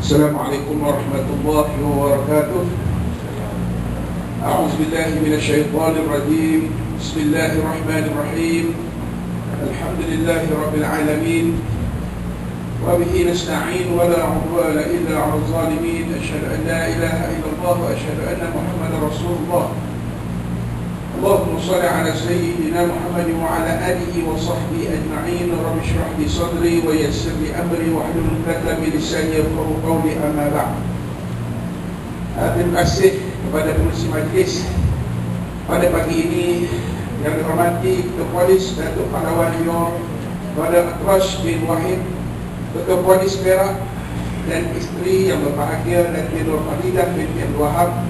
Assalamualaikum warahmatullahi wabarakatuh. A'udzubillahi minasyaitonir rajim. Bismillahirrahmanirrahim. Alhamdulillahi rabbil alamin. Wa bihi nasta'in wa la 'udwana illa 'alal zalimin. Asyhadu an la ilaha illallah wa asyhadu anna Muhammadar Rasulullah. Allahumma shalli 'ala sayyidina Muhammad wa 'ala alihi wa sahbihi ajma'in. Rabbi shrah li sadri wa yassir li amri wa hlul 'uqdatam min lisani yafqahu qawli, amma ba'd. Terima kasih kepada pengurusi majlis pada pagi ini yang dihormati Ketua Polis Datuk Pahlawan Mayor Tuan Atrash bin Wahid, Ketua Polis Perak dan isteri yang berbahagia Datuk Nur Fadilah binti Abdul Wahab,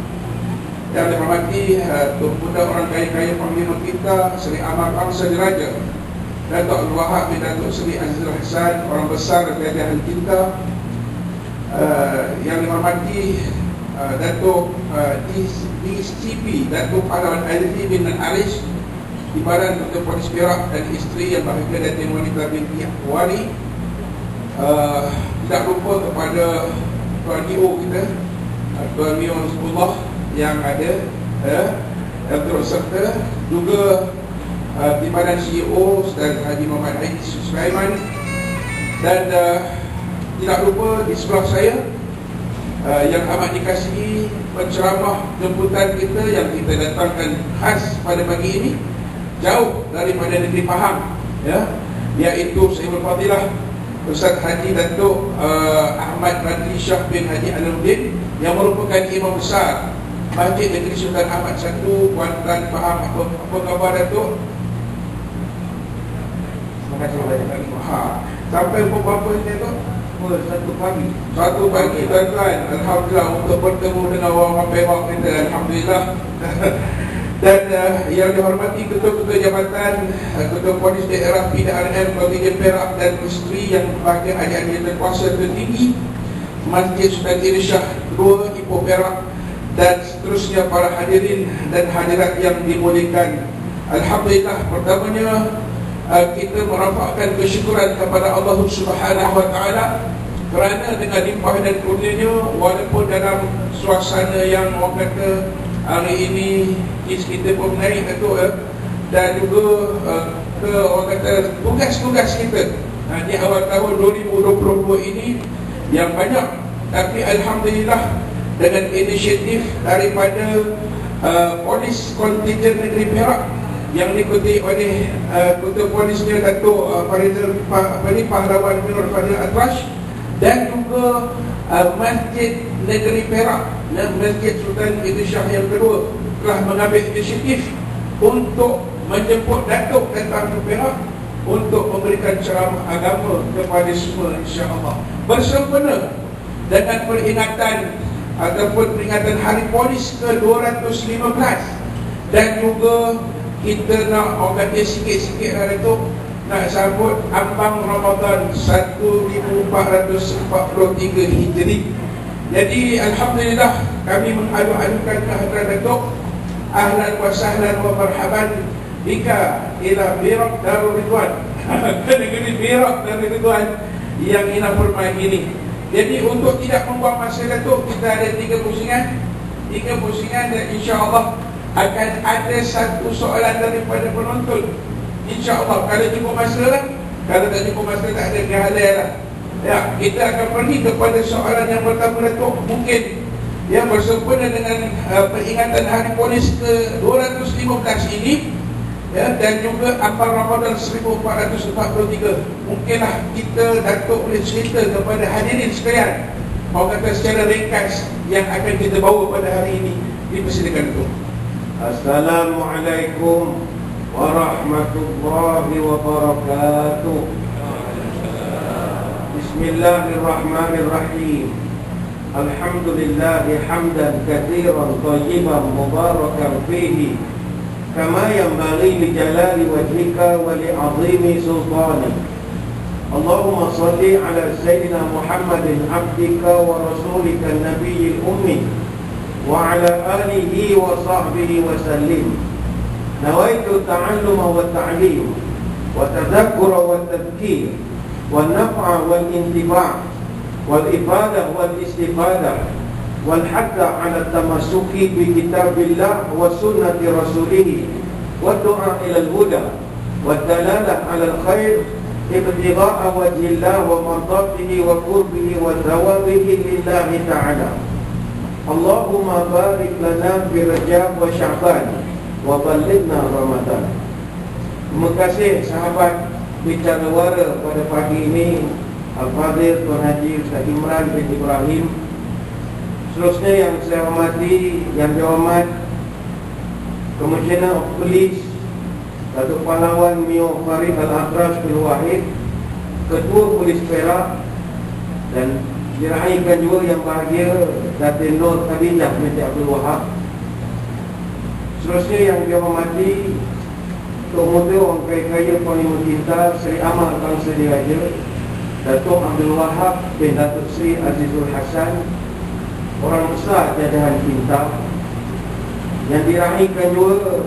yang dihormati Tuan Muda orang kaya-kaya Panglima kita Seri Ahmad Bangsa Diraja Datuk Abdul Wahab bin Datuk Seri Azizul Hasan, orang besar kerajaan kita, yang dihormati Datuk DCP Datuk Pahlawan Azri bin Arish, Timbalan Ketua Polis Perak dan isteri yang bahagia Datuk Wanita binti Wali. Tidak lupa kepada Tuan D.O. kita, Tuan Mio Hizbullah yang ada yang turut serta, juga Timbalan CEO Ustaz Haji Muhammad Haji Sulaiman, dan tidak lupa di sebelah saya yang amat dikasihi penceramah jemputan kita yang kita datangkan khas pada pagi ini, jauh daripada negeri Pahang, iaitu Sahibul Fadilah Ustaz Haji Datuk Ahmad Radli Shah bin Haji Alaluddin, yang merupakan imam besar Masjid Negeri Sultan Ahmad I, Kuantan, Pahang. Apa khabar Datuk? Terima kasih banyak. Sampai pukul berapa ini Datuk? Satu pagi tuan-tuan. Alhamdulillah untuk bertemu dengan orang Perak kita, alhamdulillah. Dan yang dihormati ketua-ketua jabatan, Ketua Polis Daerah PDRM Bagian Perak dan isteri yang bahagia adik-adik terkuasa tertinggi Masjid Sultan Irsyad II Ipoh Perak, dan seterusnya para hadirin dan hadirat yang dimuliakan. Alhamdulillah, pertamanya kita merafakkan kesyukuran kepada Allah Subhanahu wa taala kerana dengan limpah dan kurnianya, walaupun dalam suasana yang orang kata hari ini kita pun naik Datuk, dan juga orang kata tugas-tugas kita di awal tahun 2022 ini yang banyak, tapi alhamdulillah dengan inisiatif daripada Polis Kontijen Negeri Perak yang diikuti oleh Ketua Polisnya Datuk Pahlawan Nur Fadilah Atrash, dan juga Masjid Negeri Perak dan Masjid Sultan Idris Shah yang kedua telah mengambil inisiatif untuk menjemput Datuk datang ke Perak untuk memberikan ceramah agama kepada semua, insya-Allah bersempena dengan peringatan ataupun peringatan Hari Polis ke-215, dan juga kita nak orang kata sikit-sikit lah Datuk, nak sambut ambang Ramadan 1443 Hijri. Jadi alhamdulillah kami mengadu-adukan kehadiran Datuk, ahlan wa sahlan wa marhaban bika ila Perak Darul Ridwan, negeri Perak Darul Ridwan yang ina hormat ini. Jadi untuk tidak membuang masa Datuk, kita ada 3 pusingan dan insya-Allah akan ada satu soalan daripada penonton. InsyaAllah kalau cukup masa lah, kalau tak cukup masa tak ada kehalal lah. Kita akan pergi kepada soalan yang pertama Datuk. Mungkin yang bersempena dengan peringatan Hari Polis ke-215 ini, dan juga Amal Ramadan 1443. Mungkinlah kita Datuk boleh cerita kepada hadirin sekalian, orang kata secara ringkas yang akan kita bawa pada hari ini. Dipersilakan Datuk. Assalamualaikum warahmatullahi wabarakatuh. Bismillahirrahmanirrahim. Alhamdulillahi hamdan katsiran thayyiban mubarakan fihi kama yanbaghi li jalali wajhika wa li 'azimi sultanik. Allahumma shalli ala sayyidina Muhammadin abdika wa rasulika nabiyil ummi wa ala alihi wa sahbihi wa sallim. Nawaitu ta'alluma wa ta'lim wa tadhakkura wa tadhkir wa naf'a wal intifa'. wal ibadah wal istifadah wal hadda ala tamasuki bi kitabillah wa sunnati rasulih wa du'a ila al-huda wa dalalah ala al-khair ibtigha'a wajhillah wa mardatihi wa qurbihi wa thawabihi lillahi ta'ala. Allahumma barik lana fi Rajab wa Sya'ban wa ballighna Ramadan. Terima kasih sahabat bicara wara pada pagi ini, Al-Fadhil Tuan Haji Ustaz Imran bin Ibrahim. Seterusnya yang saya hormati, yang dihormat Komisioner of Police Datuk Pahlawan Mio Farid Al-Atras bin Wahid, Ketua Polis Perak, dan diraihkan juga yang bahagia Datin Nur Khadijah binti Abdul Wahab. Seterusnya yang dihormati Tok Muda Orang Kaya Panglima Cinta Seri Amal Bangsa Diraja Datuk Abdul Wahab bin Datuk Seri Azizul Hasan, Orang Besar Jajahan Cinta. Yang diraihkan juga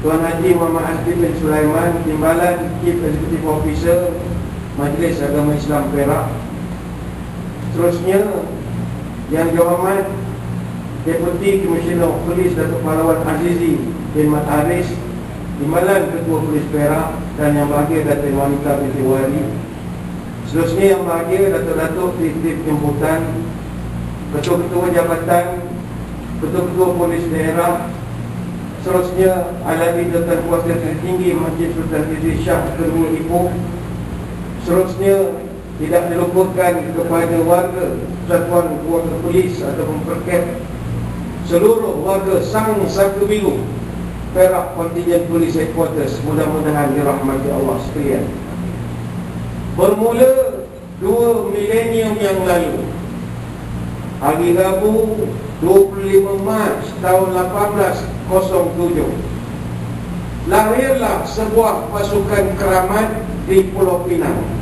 Tuan Haji Muhammad Asfi bin Sulaiman, Timbalan Chief Executive Officer Majlis Agama Islam Perak. Seterusnya yang dihormat Deputy Commissioner of Police Datuk Pahlawan Azizi bin Mat Haris, Timbalan Ketua Polis Perak, dan yang bahagia Datuk Wanita binti Wali. Seterusnya yang bahagia Datuk-Datuk Titip Jemputan, Ketua-Ketua Jabatan, Ketua-Ketua Polis Daerah. Seterusnya Alami Datuk Kuasa Tertinggi Masjid Sultan Idris Shah Kedua Ipoh. Seterusnya tidak dilupakan kepada warga Satuan Keluarga Polis ataupun Perket, seluruh warga Sang Saka Biru Perak Kontingen Polis Headquarters, mudah-mudahan dirahmati Allah sekalian. Bermula 2 milenium yang lalu, hari Rabu 25 Mac tahun 1807, lahirlah sebuah pasukan keramat di Pulau Pinang.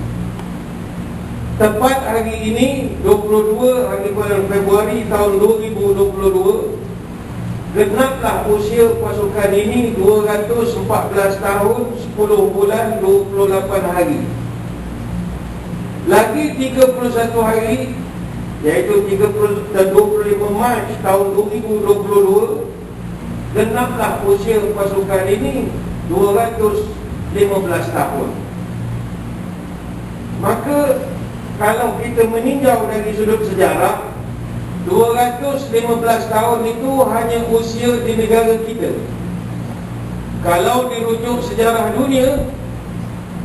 Tepat hari ini 22 hari bulan Februari tahun 2022, genaplah usia pasukan ini 214 tahun 10 bulan 28 hari. Lagi 31 hari, iaitu 25 Mac tahun 2022, genaplah usia pasukan ini 215 tahun. Maka kalau kita meninjau dari sudut sejarah, 215 tahun itu hanya usia di negara kita. Kalau dirujuk sejarah dunia,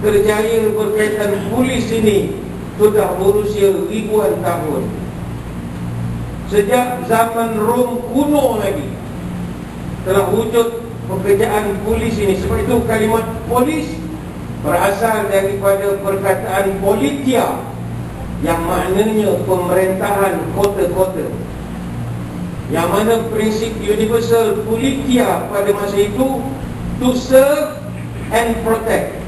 kerjaya berkaitan polis ini sudah berusia ribuan tahun. Sejak zaman Rom kuno lagi telah wujud pekerjaan polis ini. Sebab itu kalimat polis berasal daripada perkataan politia, yang maknanya pemerintahan kota-kota, yang mana prinsip universal politia pada masa itu to serve and protect,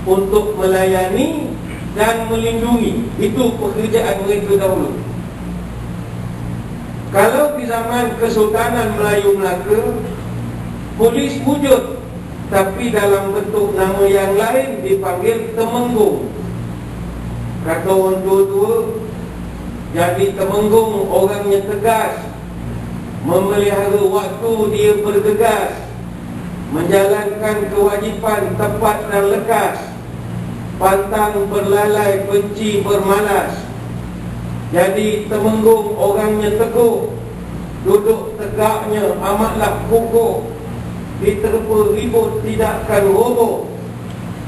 untuk melayani dan melindungi. Itu pekerjaan mereka dahulu. Kalau di zaman Kesultanan Melayu Melaka, polis wujud, tapi dalam bentuk nama yang lain, dipanggil Temenggung. Kata orang tua-tua, jadi Temenggung orangnya tegas, memelihara waktu dia bergegas, menjalankan kewajipan tepat dan lekas, pantang berlalai, benci bermalas. Jadi Temenggung orangnya teguh, duduk tegaknya amatlah kukuh, diterpa ribut tidakkan roboh,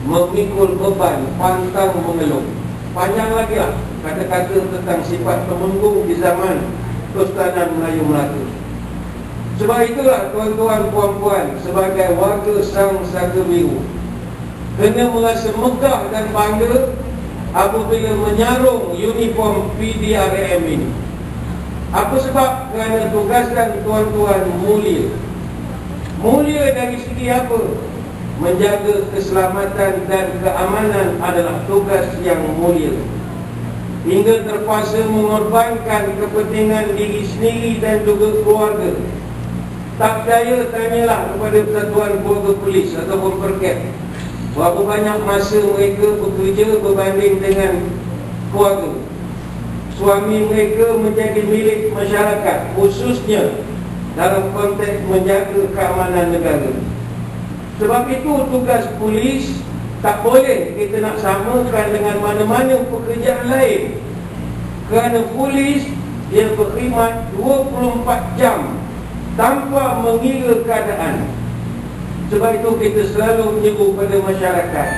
memikul beban pantang mengeluh. Panjang lagi lah kata-kata tentang sifat Temenggung di zaman Kesultanan Melayu Melaka. Sebab itulah tuan-tuan puan-puan, sebagai warga Sang Saka Biru, kena merasa megah dan bangga apabila menyarung uniform PDRM ini. Apa sebab? Kerana tugaskan tuan-tuan mulia. Mulia dari segi apa? Menjaga keselamatan dan keamanan adalah tugas yang mulia, hingga terpaksa mengorbankan kepentingan diri sendiri dan juga keluarga. Tak percaya, tanyalah kepada Persatuan Keluarga Polis ataupun Perket, berapa banyak masa mereka bekerja berbanding dengan keluarga. suami mereka menjadi milik masyarakat, khususnya dalam konteks menjaga keamanan negara. Sebab itu tugas polis tak boleh kita nak samakan dengan mana-mana pekerjaan lain. Kerana polis dia berkhidmat 24 jam tanpa mengira keadaan. Sebab itu kita selalu menyeru pada masyarakat,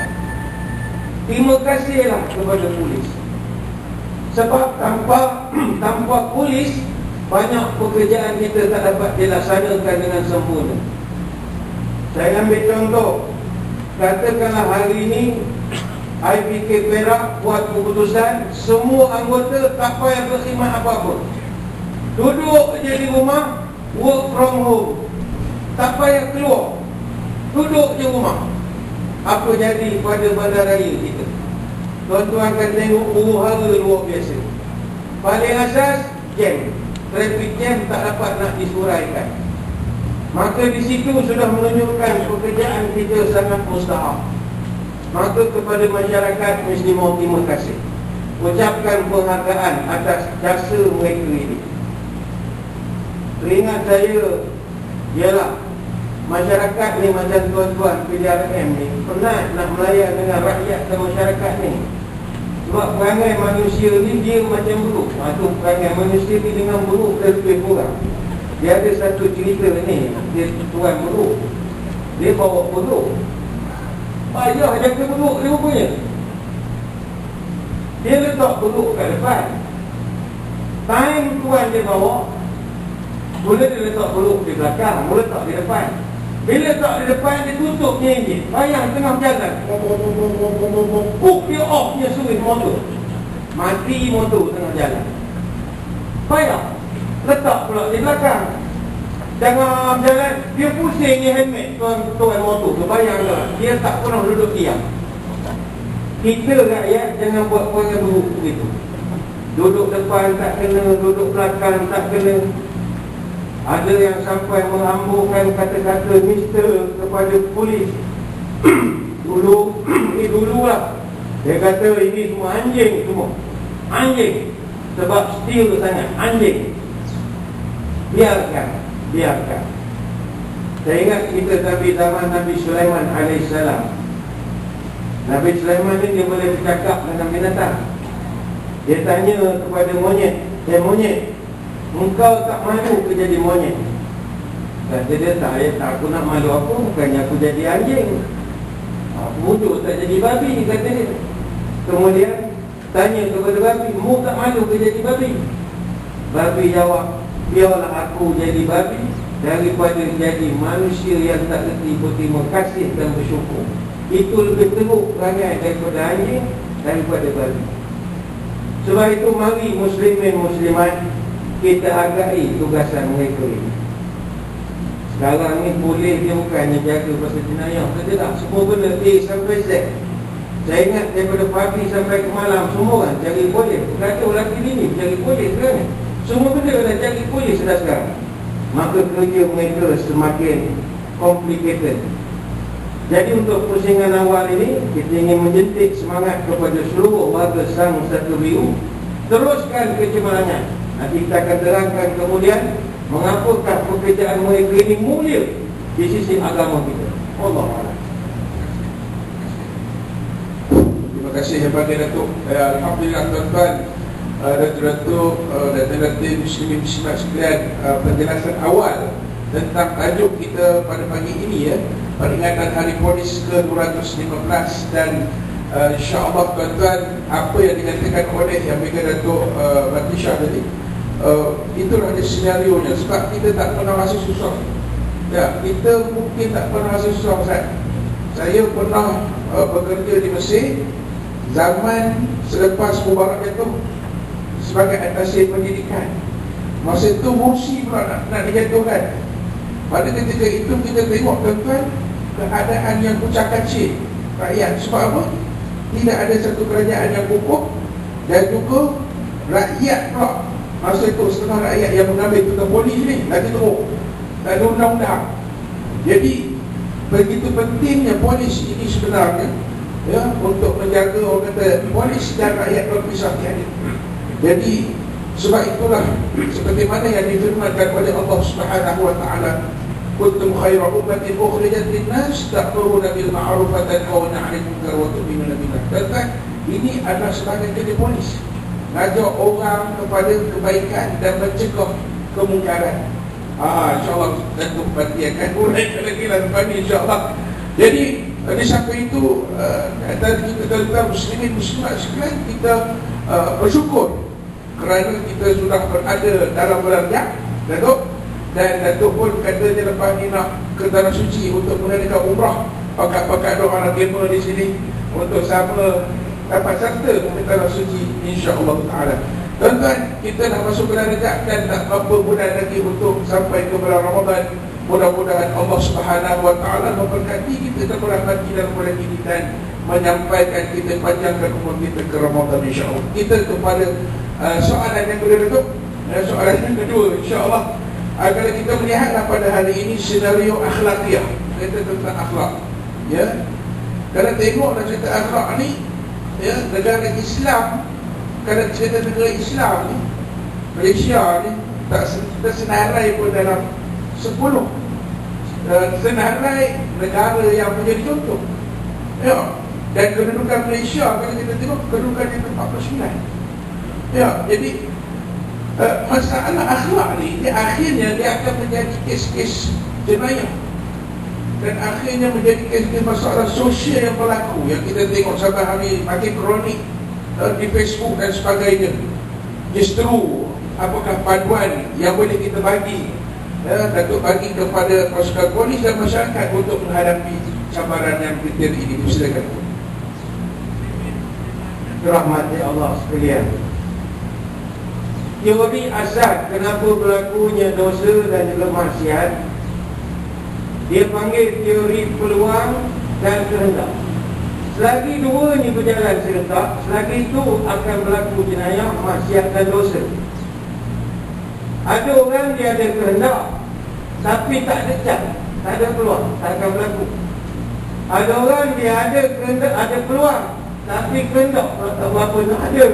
terima kasihlah kepada polis. Sebab tanpa polis, banyak pekerjaan kita tak dapat dilaksanakan dengan sempurna. Saya ambil contoh, katakanlah hari ini IPK Perak buat keputusan semua anggota tak payah berkhidmat apa-apa, duduk je di rumah, work from home, tak payah keluar, duduk je rumah. Apa jadi pada bandaraya kita? Tuan-tuan akan tengok huru-hara luar biasa. Paling asas, jam, traffic jam tak dapat nak disuraikan. Maka di situ sudah menunjukkan pekerjaan kita sangat mustahak. Maka kepada masyarakat mesti mau terima kasih, ucapkan penghargaan atas jasa mereka ini. Teringat saya ialah masyarakat ni macam tuan-tuan PDRM ni penat nak melayan dengan rakyat dan masyarakat ni. Sebab perangai manusia ni dia macam buruk. Itu perangai manusia ni dengan buruk dan lebih kurang. Dia ada satu cerita ni, dia tuan buruk, dia bawa buruk, payah jaga buruk dia rupanya. Dia letak buruk kat depan. Time tuan dia bawa, mula dia letak buruk di belakang, mula letak di depan. Bila letak di depan, dia tutup dia enjin. Bayang tengah jalan, dia off dia suruh motor, mati motor tengah jalan. Payah letak pula di belakang. Jangan jalan, dia pusing ni helmet tuan motor tu. Bayanglah, dia tak pernah duduk diam. Kita rakyat jangan buat perangai buruk begitu. Duduk depan tak kena, duduk belakang tak kena. Ada yang sampai menghamburkan kata-kata mister kepada polis. Dululah dia kata ini semua anjing semua. Anjing. Sebab setia sangat, anjing. Biarkan. Saya ingat kita zaman Nabi Sulaiman AS. Nabi Sulaiman ni dia boleh bercakap dengan binatang. Dia tanya kepada monyet, monyet, engkau tak malu ke jadi monyet? Kata dia, tak, aku nak malu apa? Bukannya aku jadi anjing, aku wujud tak jadi babi, kata dia. Kemudian tanya kepada babi, mu tak malu ke jadi babi? Babi jawab, biarlah aku jadi babi daripada jadi manusia yang tak reti berterima kasih dan bersyukur. Itu lebih teruk perangai daripada anjing, daripada babi. Sebab itu mari muslimin muslimat kita hargai tugasan mereka ini. Sekarang ni boleh dia bukannya jaga pasal jenayah, kata tak, semua benda A sampai Z. Saya ingat daripada pagi sampai ke malam semua orang cari polis. Kata lelaki bini cari polis sekarang ni. Semua benda dah cari polis dah sekarang. Maka kerja mereka semakin complicated. Jadi untuk pusingan awal ini, kita ingin menjentik semangat kepada seluruh warga Sang Satu Biru. Teruskan kecemerlangan. Nanti kita akan terangkan kemudian mengapakah pekerjaan mereka ini mulia di sisi agama kita. Allah. Terima kasih kepada Datuk. Alhamdulillah tuan-tuan, Datuk dan muslimin muslimat sekalian, penjelasan awal tentang tajuk kita pada pagi ini ya, peringatan Hari Polis ke-215 dan insya-Allah tuan-tuan, apa yang dikatakan oleh yang mereka Datuk Batisha tadi, itulah dia senarionya. Sebab kita tak pernah rasa susah. Ya, kita mungkin tak pernah rasa susah Ustaz. Saya pernah bekerja di Mesir zaman selepas Mubarak jatuh sebagai atase pendidikan. Masa itu Mursi pula nak dijatuhkan. Pada ketika itu kita tengok tuan-tuan, keadaan yang kucak-kacir rakyat. Sebab apa? Tidak ada satu kerajaan yang kukuh, dan juga rakyat pula masa itu setengah rakyat yang mengambil tugas polis ni lagi teruk, tak ada undang-undang. Jadi begitu pentingnya polis ini sebenarnya ya, untuk menjaga orang kata polis dan rakyat berpisah tiada. Jadi sebab itulah seperti mana yang difirmankan oleh Allah Subhanahu wa taala, kuntum khaira ummatin ukhrijat lin-nas ta'muruna bil ma'ruf wa tanhauna 'anil munkar wa tu'minuna billah. Dan ini adalah sebagai kerja polis, ngajak orang kepada kebaikan dan mencegah kemungkaran. InsyaAllah tentu akan uraikan lagi lah depan ni insyaAllah. Jadi di samping itu dan kita muslimin muslimat sekalian, kita bersyukur kerana kita sudah berada dalam bulan Rajab, dan Datuk pun katanya lepas ni nak ke Tanah Suci untuk mengadakan umrah. Pakat-pakat orang agama di sini untuk sama dapat serta ke Tanah Suci insya-Allah taala. Tuan-tuan, kita dah masuk bulan Rajab dan tak berapa bulan lagi untuk sampai ke bulan Ramadan. Mudah-mudahan Allah Subhanahu wa taala memberkati kita dan merahmati dalam bulan ini dan menyampaikan kita, panjangkan umur kita ke Ramadan insya-Allah. Kita kepada soalan yang kedua itu, soalan yang kedua insya-Allah. Kalau kita melihatlah pada hari ini senario akhlakiah, kita tentang akhlak, ya. Kalau tengoklah cerita akhlak ni, ya, negara Islam, kalau cerita negara Islam ni, Malaysia ni tak senarai pun dalam 10 senarai negara yang menjadi contoh, ya. Dan kedudukan Malaysia kalau kita tengok kedudukan yang ke-49, ya. Jadi masalah akhlak ni akhirnya dia akan menjadi kes-kes jenayah, dan akhirnya menjadi kes-kes masalah sosial yang berlaku, yang kita tengok sampai hari makin kronik di Facebook dan sebagainya. Justru apakah panduan yang boleh kita bagi, Datuk bagi kepada pasukan polis dan masyarakat untuk menghadapi cabaran yang kita ini? Silakan. Rahmati Allah sekalian, teori asal kenapa berlakunya dosa dan juga maksiat, dia panggil teori peluang dan kehendak. Selagi dua ni berjalan serentak, selagi itu akan berlaku jenayah, maksiat dan dosa. Ada orang dia ada kehendak tapi tak ada chance, tak ada peluang, tak akan berlaku. Ada orang dia ada kehendak, ada peluang tapi kehendak tak berapa nak ada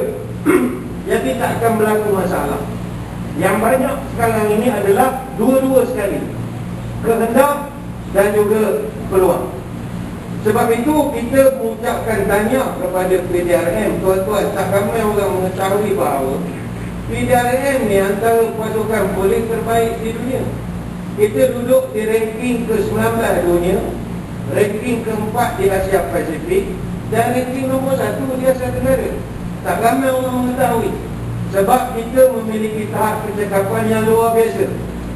jadi tak akan berlaku masalah. Yang banyak sekarang ini adalah dua-dua sekali, kehendak dan juga peluang. Sebab itu kita mengucapkan tanya kepada PDRM. Tuan-tuan, tak ramai orang mengetahui bahawa PDRM ni antara pasukan polis terbaik di dunia. Kita duduk di ranking ke-19 dunia, ranking ke-4 di Asia Pasifik, dan ranking nombor 1 di Asia Tenggara. Tak ramai orang mengetahui, sebab kita memiliki tahap percakapan yang luar biasa.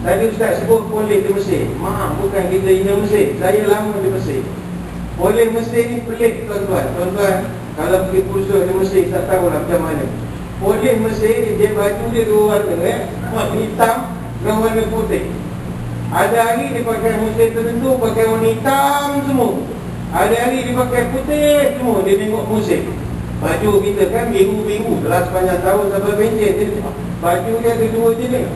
Tadi Ustaz sebut polis di Mesir. Maaf, bukan kita hina Mesir, saya lama di Mesir. Polis Mesir ni pelik tuan-tuan. Tuan-tuan kalau pergi kursus di Mesir tak tahulah macam mana. Polis Mesir dia baju dia dua warna, warna hitam dan warna putih. Ada hari dia pakai Mesir tertentu pakai warna hitam semua, ada hari dia pakai putih semua. Dia tengok musim. Baju kita kan biru-biru dalam sepanjang tahun sampai pencet. Baju dia ada dua jenis,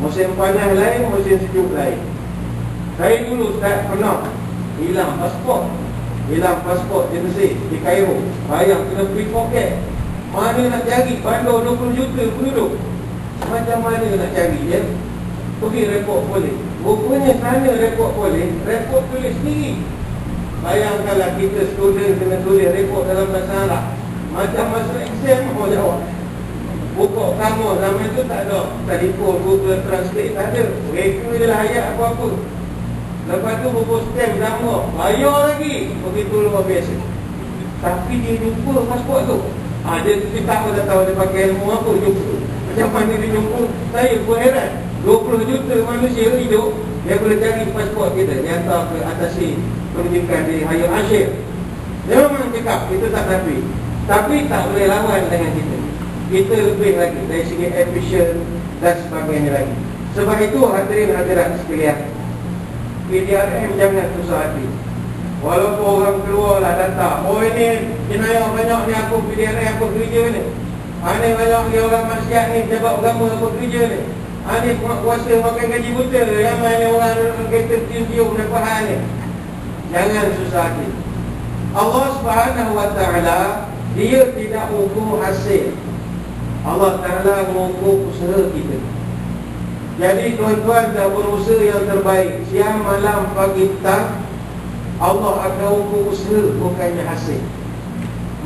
musim panas lain, musim sejuk lain. Saya dulu tak pernah hilang pasport di Mesir, di Cairo. Bayang kena pickpocket. Mana nak cari bandar 20 juta penduduk, macam mana nak cari dia? Pergi report polis. Rupanya sana report polis, report tulis sendiri. Bayangkanlah kita student kena tulis report dalam bahasa Arab, macam masa exam mau jawab. Buka kamus zaman tu tak ada telefon, Google Translate tak ada. Reka je lah ayat apa-apa. Lepas tu buku stamp sama, bayar lagi. Begitu luar biasa. Tapi dia jumpa pasport tu. Dia tak dah tahu dia pakai ilmu apa, jumpa. Macam mana dia jumpa? Saya pun heran. 20 juta manusia hidup, dia boleh cari pasport kita, dia hantar ke atasi pendidikan di Hayat Asyir. Dia memang cakap, kita tak tapi tak boleh lawan dengan kita. Kita lebih lagi dari segi efisien dan sebagainya lagi. Sebab itu hadirin hadirat sekalian, PDRM jangan susah hati. Walaupun orang keluarlah data, oh ini jenayah banyak ni, aku PDRM apa kerja ni, ini banyak ni orang maksiat ni, sebab agama apa kerja ni, ini kuasa makan gaji buta, yang mana orang kereta tiup-tiup dan pahal ni. Jangan susah hati. Allah Subhanahu wa ta'ala, dia tidak ukur hasil, Allah Ta'ala mengukur usaha kita. Jadi tuan-tuan dah berusaha yang terbaik, siang, malam, pagi, petang, Allah akan ukur usaha, bukannya hasil.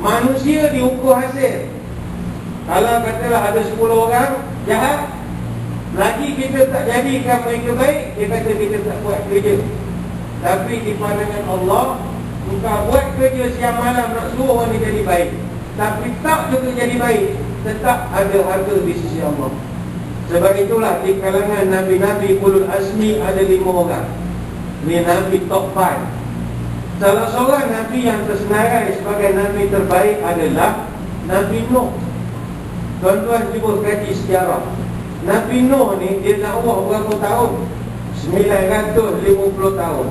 Manusia diukur hasil. Kalau katalah ada 10 orang jahat, lagi kita tak jadikan mereka baik, dia kata kita tak buat kerja. Tapi di pandangan Allah, engkau buat kerja siang malam nak suruh orang ni jadi baik, tapi tak juga jadi baik, tetap ada harga di sisi Allah. Sebab itulah di kalangan Nabi-Nabi Ulul Azmi ada 5 orang. Ini Nabi top 5. Salah seorang Nabi yang tersenarai sebagai Nabi terbaik adalah Nabi Nuh. Tuan-tuan cuba kaji sejarah. Nabi Nuh ni dia dakwah berapa tahun? 950 tahun.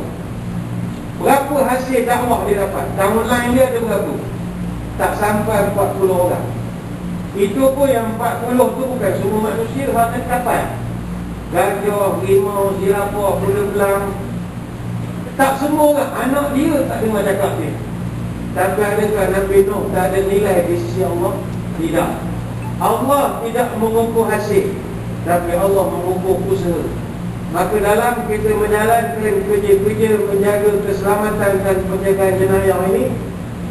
Berapa hasil dakwah dia dapat? Tahun lain dia ada berapa? Tak sampai 40 orang. Itu pun yang 40 tu bukan semua manusia hanya kapal. Gajah, rimau, zirafah, kuda belang. Tak semua orang. Anak dia tak dengar cakap dia. Tapi adakah Nabi Nuh tak ada nilai di sisi Allah? Tidak. Allah tidak mengukur hasil, tapi Allah mengukur usaha. Maka dalam kita menjalankan kerja-kerja menjaga keselamatan dan penjagaan jenayah ini,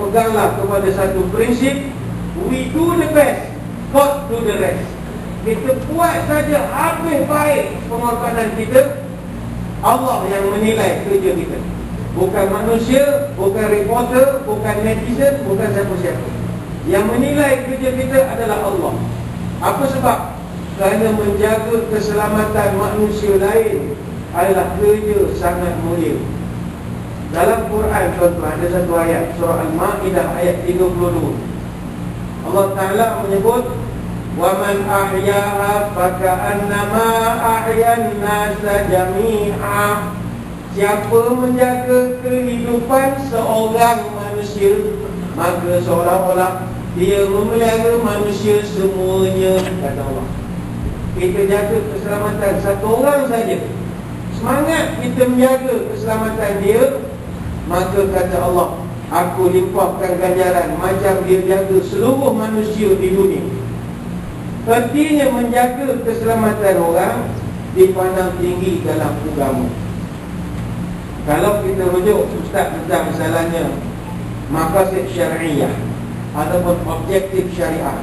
peganglah kepada satu prinsip: we do the best, God do the rest. Kita buat saja habis baik pengorbanan kita, Allah yang menilai kerja kita. Bukan manusia, bukan reporter, bukan netizen, bukan siapa-siapa. Yang menilai kerja kita adalah Allah. Apa sebab? Kerana menjaga keselamatan manusia lain adalah kerja sangat mulia. Dalam Quran, tuan-tuan, ada satu ayat, surah Al-Ma'idah ayat 32. Allah Ta'ala menyebut, وَمَنْ أَحْيَاهَا فَكَأَنَّمَا أَحْيَا النَّاسَ جَمِيعًا. Siapa menjaga kehidupan seorang manusia, maka seolah-olah dia memelihara manusia semuanya, kata Allah. Kita jaga keselamatan satu orang saja, semangat kita menjaga keselamatan dia, maka kata Allah, aku limpahkan ganjaran macam dia jaga seluruh manusia di dunia. Artinya menjaga keselamatan orang dipandang tinggi dalam agama. Kalau kita rujuk Ustaz tentang misalnya maqasid syariah ataupun objektif syariah,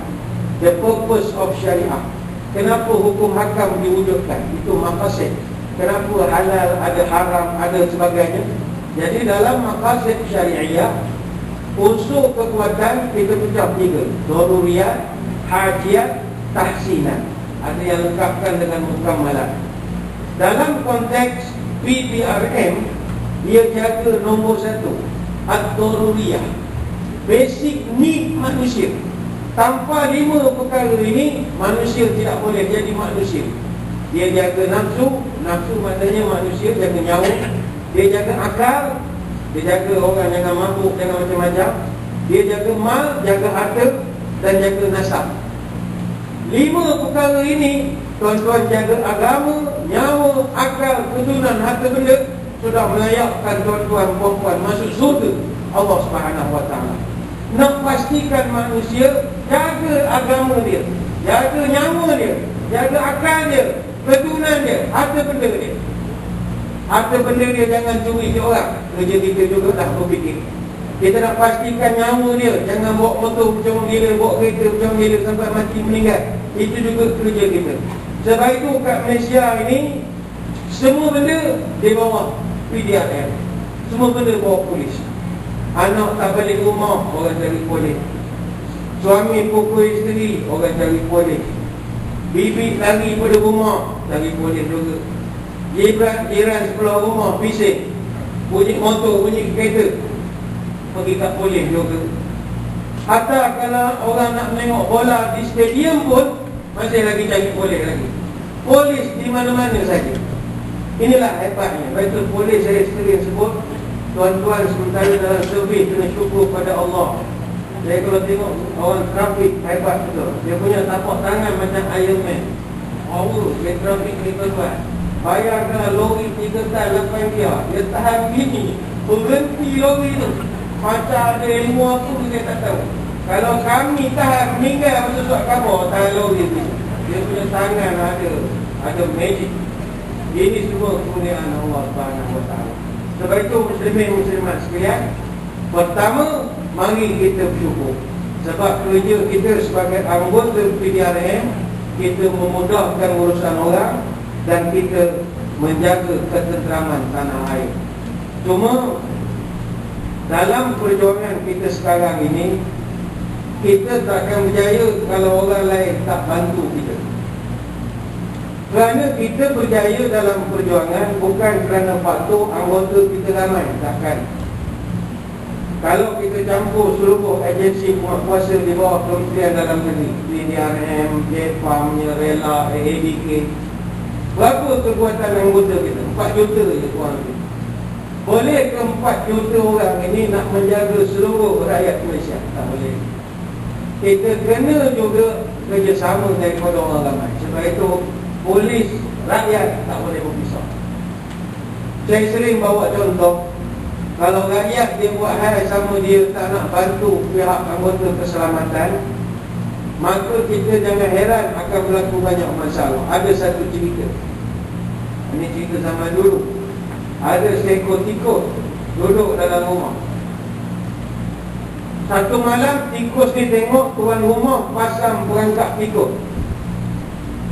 the purpose of syariah, kenapa hukum hakam diwujudkan, itu maqasid. Kenapa halal, ada haram, ada sebagainya. Jadi dalam maqasid syariah, unsur kekuatan kita pecah 3: daruriyat, hajiyat, tahsinan. Ada yang lengkapkan dengan mukamalat. Dalam konteks PPRM, dia jaga nombor 1, ad-daruriyah, basic need manusia. Tanpa 5 perkara ini, manusia tidak boleh jadi manusia. Dia jaga nafsu, nafsu maknanya manusia jaga nyawa. Dia jaga akal, dia jaga orang jangan mabuk, jangan macam-macam. Dia jaga mal, jaga harta, dan jaga nasab. 5 perkara ini, tuan-tuan, jaga agama, nyawa, akal, keturunan, harta benda, sudah melayakkan tuan-tuan puan-puan masuk surga Allah Subhanahu Wa Taala. Nak pastikan manusia jaga agama dia, jaga nyawa dia, jaga akal dia, keturunan dia, harta benda dia. Harta benda dia jangan curi ke orang. Kerja kita juga dah berfikir. Kita nak pastikan nyawa dia, jangan bawa motor macam gila, bawa kereta macam gila sampai mati meninggal. Itu juga kerja kita. Sebab itu kat Malaysia ini, semua benda di bawah PDRM, semua benda bawa polis. Anak tak balik rumah, orang cari polis. Suami pukul isteri, orang cari polis. Bibi lari pada rumah, cari polis juga. Jiran sebelah rumah bising, bunyi motor, bunyi kereta, pergi kat polis juga. Hatta kalau orang nak menengok bola di stadium pun masih lagi cari polis lagi. Polis di mana-mana saja. Inilah hebatnya. Betul polis saya sendiri sebut, tuan-tuan, sementara dalam survey kena syukur pada Allah. Saya kalau tengok orang trafik hebat betul. Dia punya tapak tangan macam Iron Man. Power, dia trafik ni tuan-tuan. Bayangkan lori 3 tan 8 dia tahan gini, berhenti lori tu. Macam ada ilmu apa dia tak tahu. Kalau kami tahan meninggal masuk kabur, tahan lori tu. Dia punya tangan ada magic. Ini semua kemuliaan Allah Subhanahu Wa Taala. Sebab itu muslimin-muslimat sekalian, pertama, mari kita bersyukur. Sebab kerja kita sebagai anggota PDRM, kita memudahkan urusan orang dan kita menjaga ketenteraman tanah air. Cuma dalam perjuangan kita sekarang ini, kita tak akan berjaya kalau orang lain tak bantu kita. Kerana kita berjaya dalam perjuangan bukan kerana faktor anggota kita ramai, takkan. Kalau kita campur seluruh agensi penguatkuasa di bawah Kementerian Dalam Negeri, PDRM, JPAM, Rela, AADK, berapa kekuatan anggota kita? 4 juta je tuan. Boleh ke 4 juta orang ini nak menjaga seluruh rakyat Malaysia? Tak boleh. Kita kena juga kerjasama daripada orang ramai. Sebab itu polis, rakyat tak boleh berpisah. Saya sering bawa contoh, kalau rakyat dia buat hal sama, dia tak nak bantu pihak anggota keselamatan, maka kita jangan heran akan berlaku banyak masalah. Ada satu cerita, ini cerita zaman dulu. Ada seekor tikus duduk dalam rumah. Satu malam tikus ni tengok tuan rumah pasang perangkap tikus.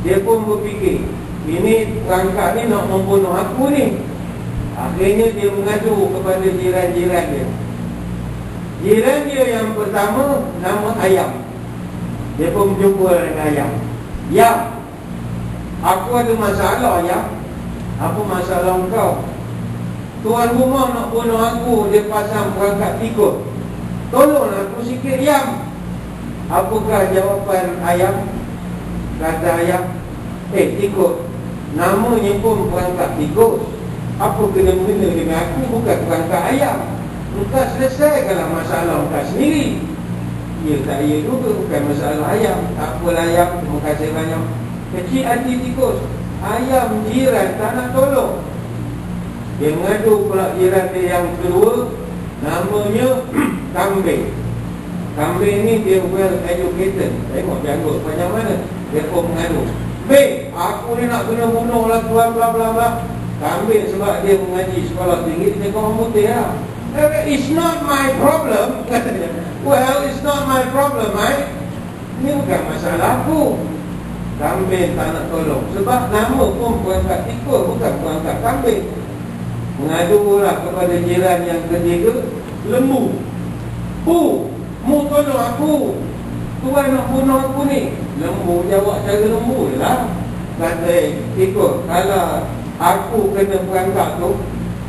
Dia pun berfikir, ini perangkap ni nak membunuh aku ni. Akhirnya dia mengadu kepada jiran-jiran dia. Jiran dia yang pertama nama Ayam. Dia pun berjumpa dengan Ayam. Yam, aku ada masalah, Yam. Apa masalah kau? Tuan rumah nak bunuh aku, dia pasang perangkap tikus. Tolong aku sikit, Yam. Apakah jawapan Ayam? Kata Ayam, tikus, namanya pun perangkap tikus. Apa kena-mena dengan aku? Bukan perangkap ayam. Engkau selesaikanlah masalah engkau sendiri. Ya tak ya juga, bukan masalah ayam. Tak apalah Ayam, terima kasih banyak. Kecil hati tikus. Ayam jiran tak nak tolong. Dia mengadu pula jiran dia yang kedua, namanya Kambing. Kambing ni dia well educated. Tengok janggut panjang mana. Dia pun mengadu, aku ni nak kena bunuh lah tuan bla bla bla. Kambing sebab dia mengaji sekolah tinggi, dia kau putih lah. It's not my problem, katanya. Well, it's not my problem, mate. Ini bukan masalah aku. Kambing tak nak tolong sebab nama pun perangkap tikus, bukan perangkap kambing. Mengadulah kepada jiran yang ketiga, Lembu. Mu tolong aku, tuan nak bunuh aku ni. Lembu jawab cara lembu je lah. Kata tikus, kalau aku kena perangkap tu,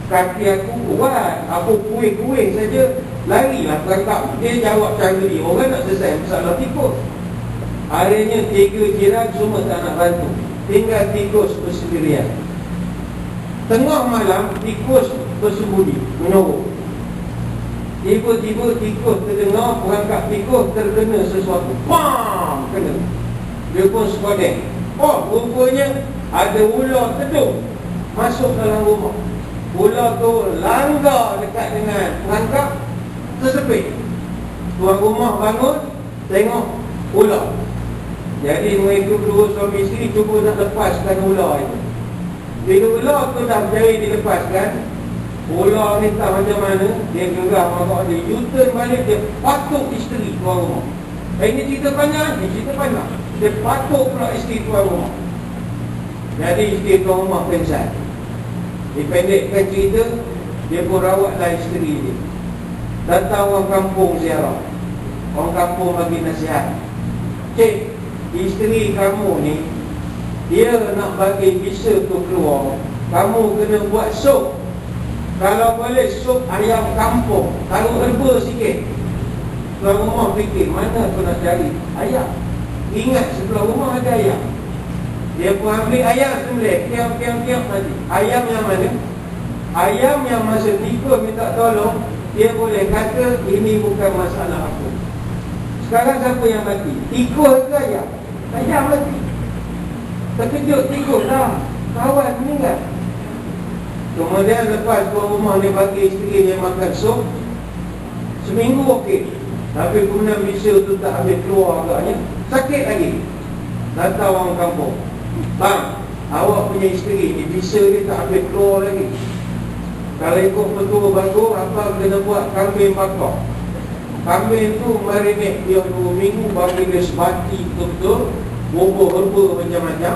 kaki aku kuat, aku kuih-kuih saja, larilah perangkap. Dia jawab cara dia, orang nak selesai masalah tikus. Akhirnya 3 jiran semua tak nak bantu, tinggal tikus bersendirian. Tengah malam tikus bersembunyi, menyorok. Tiba-tiba tikus terdengar perangkap tikus terkena sesuatu. Pam! Kena. Dia pun sekodeng. Oh, rupanya ada ular tedung masuk dalam rumah. Ular tu langgar dekat dengan perangkap, tersepit. Tuan rumah bangun, tengok ular. Jadi mereka berdua suami isteri cuba nak lepaskan ular itu. Bila ular tu dah berjaya dilepaskan, ular ni tak macam mana, dia gerah makak dia, U-turn balik, dia patuk isteri tuan rumah. Ini cerita panjang, dia patuk pula isteri tuan rumah. Jadi isteri tuan rumah pingsan. Dipendekkan cerita, dia pun rawatlah isteri dia. Datang orang kampung ziarah. Orang kampung bagi nasihat. Cik, isteri kamu ni, dia nak bagi bisa tu keluar, kamu kena buat sup. Kalau boleh sup ayam kampung, taruh herba sikit. Tuan rumah fikir, mana aku nak cari ayam? Ingat sebelah rumah ada ayam. Dia pun ambil ayam sembelih, kiam tadi. Ayam yang mana? Ayam yang masa tikus minta tolong, dia boleh kata ini bukan masalah aku. Sekarang siapa yang mati? Tikus ke ayam? Ayam mati. Terkejut tikus dah, kawan meninggal. Kemudian lepas tuan rumah ni bagi isteri dia makan sup, seminggu okey. Tapi kemudian bisa tu tak habis keluar agaknya, sakit lagi. Datang orang kampung, bang, awak punya isteri ni bisa dia tak habis keluar lagi. Kalau ikut betul bagus, apa kena buat kambing bakar. Kambing tu marinate dia 2 minggu, bagi dia sebati betul-betul, bubur herba macam-macam,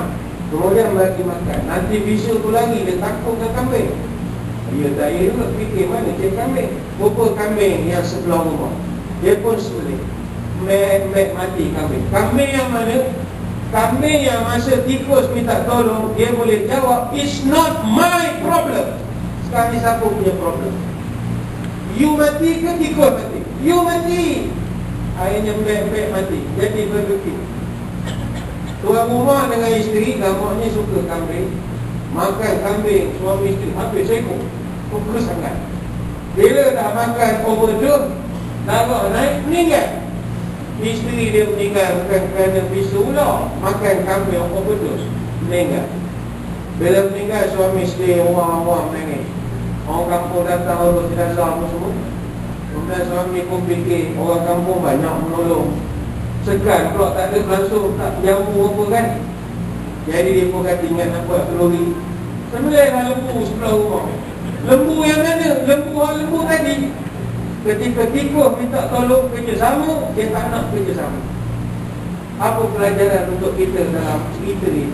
kemudian bagi makan. Nanti bisa tu lagi dia takutkan kambing. Dia tak ia juga fikir mana cik kambing. Bubur kambing yang sebelah rumah, dia pun sembelih, mek mati kambing. Kambing yang mana? Kambing yang masa tikus minta tolong, dia boleh jawab, "It's not my problem." Sekarang ni siapa punya problem? You mati ke tikus mati? You mati. Akhirnya mek mati. Jadi berfikir, tuan rumah dengan isteri gambarnya suka kambing, makan kambing suami isteri habis ekor, fokus sangat. Bila dah makan overdose, darah naik, meninggal. Isteri dia meninggal bukan kerana bisu ular, makan kambing overdose, meninggal. Bila meninggal, suami isteri orang-orang menangis. Orang kampung datang, orang jenazah apa semua. Kemudian suami pun fikir, orang kampung banyak menolong, segan pula tak ada langsung, tak jamu apa kan. Jadi dia pun kata, ingat nak buat kelori, sembelihlah lembu sebelah rumah. Lembu yang mana? Lembu tadi. Ketika tikus minta tolong kerjasama, dia tak nak kerjasama. Apa pelajaran untuk kita dalam cerita ini?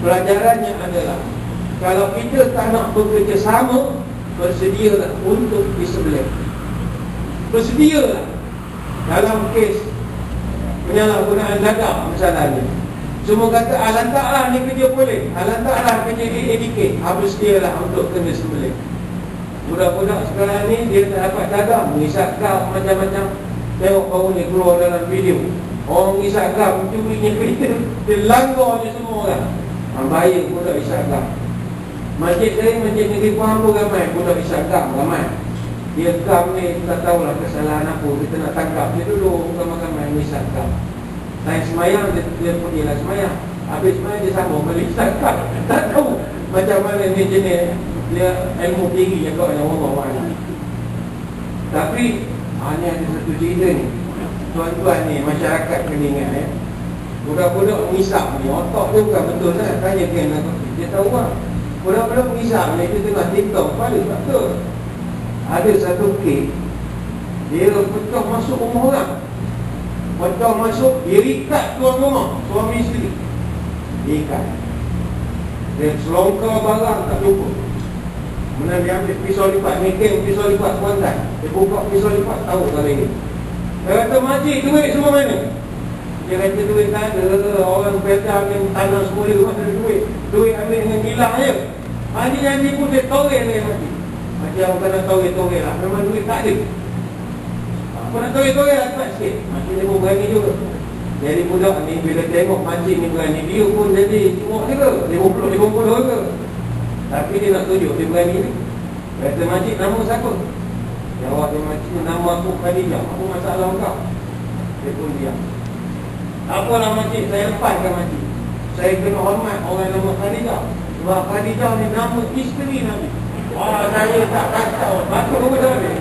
Pelajarannya adalah, kalau kita tak nak bekerjasama, bersedialah untuk disembelih. Bersedialah. Dalam kes penyalahgunaan dadah misalnya, semua kata Allah Ta'ala ni kerja boleh, Allah Ta'ala kerja edikate, bersedialah untuk kena sembelih. Budak-budak sekarang ni dia tak dapat dadah, mengisap gam macam-macam. Tengok baru ni keluar dalam video, orang mengisap gam, curinya kerja, dia langgar je semua orang. Bahaya budak isap gam. Masjid negeri Pahang pun ramai budak isap gam, ramai. Dia gam ni tak tahulah kesalahan apa, kita nak tangkap dia dulu, bukan main isap gam. Lain semayang, dia pergi lah semayang, habis semayang dia sambung balik isap gam. Tak tahu macam mana ni jenis dia ilmu tinggi yang kau yang orang-orang. Tapi hanya ada satu cerita ni, tuan-tuan ni, masyarakat kena ingat budak-budak mengisap ni, otak dia bukan betul kan. Tanya ke anak dia tahu lah. Budak-budak mengisap ni, dia tengah TikTok, kepala tak betul. Ada satu kek, dia pecah masuk rumah orang, pecah masuk, dia ikat tuan rumah, suami isteri, dia ikat, dia selongkar barang tak jumpa. Kemudian dia ambil pisau lipat, mekin pisau lipat kuantan, dia buka pisau lipat, tahu kali ni. Dia kata, "Makcik, duit semua mana?" Dia kata, "Duit tak ada, orang pedah yang tanah semua dia ada duit. Duit ambil dengan hilang je." Janji pun dia torek dengan makcik. Makcik orang kena torek lah, memang duit tak ada. Apa nak torek lah, cepat sikit. Makcik dia pun berani juga. Jadi budak ni bila tengok makcik ni berani, dia pun jadi cumuk juga, 50 juga. Tapi dia nak tunjuk dia berani ni. Kata, "Makcik, nama siapa?" Jawab dia, "Makcik, nama aku Khadijah. Apa masalah kau?" Dia pun diam. "Apalah makcik, saya lepaskan makcik. Saya kena hormat orang nama Khadijah. Sebab Khadijah ni nama isteri Nabi." Saya tak kacau. Bagus betul ni.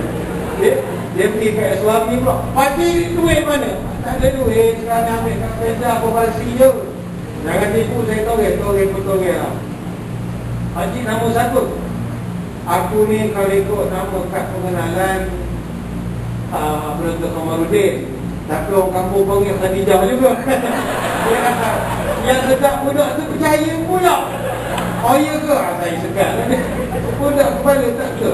Dia pergi kat suami pula, "Pakcik, duit mana?" "Tak ada duit, sekarang ambil kat kerja apa balsi je. Jangan tipu saya, torek lah." "Pakcik, nama siapa?" "Aku ni kalau ikut nama kad pengenalan Penuntut Komarudin, tapi orang kampung panggil Khadijah juga." Dia kata, yang sedap budak tu percaya pula. "Oh ya ke?" Saya segan. Budak kepala tak ke.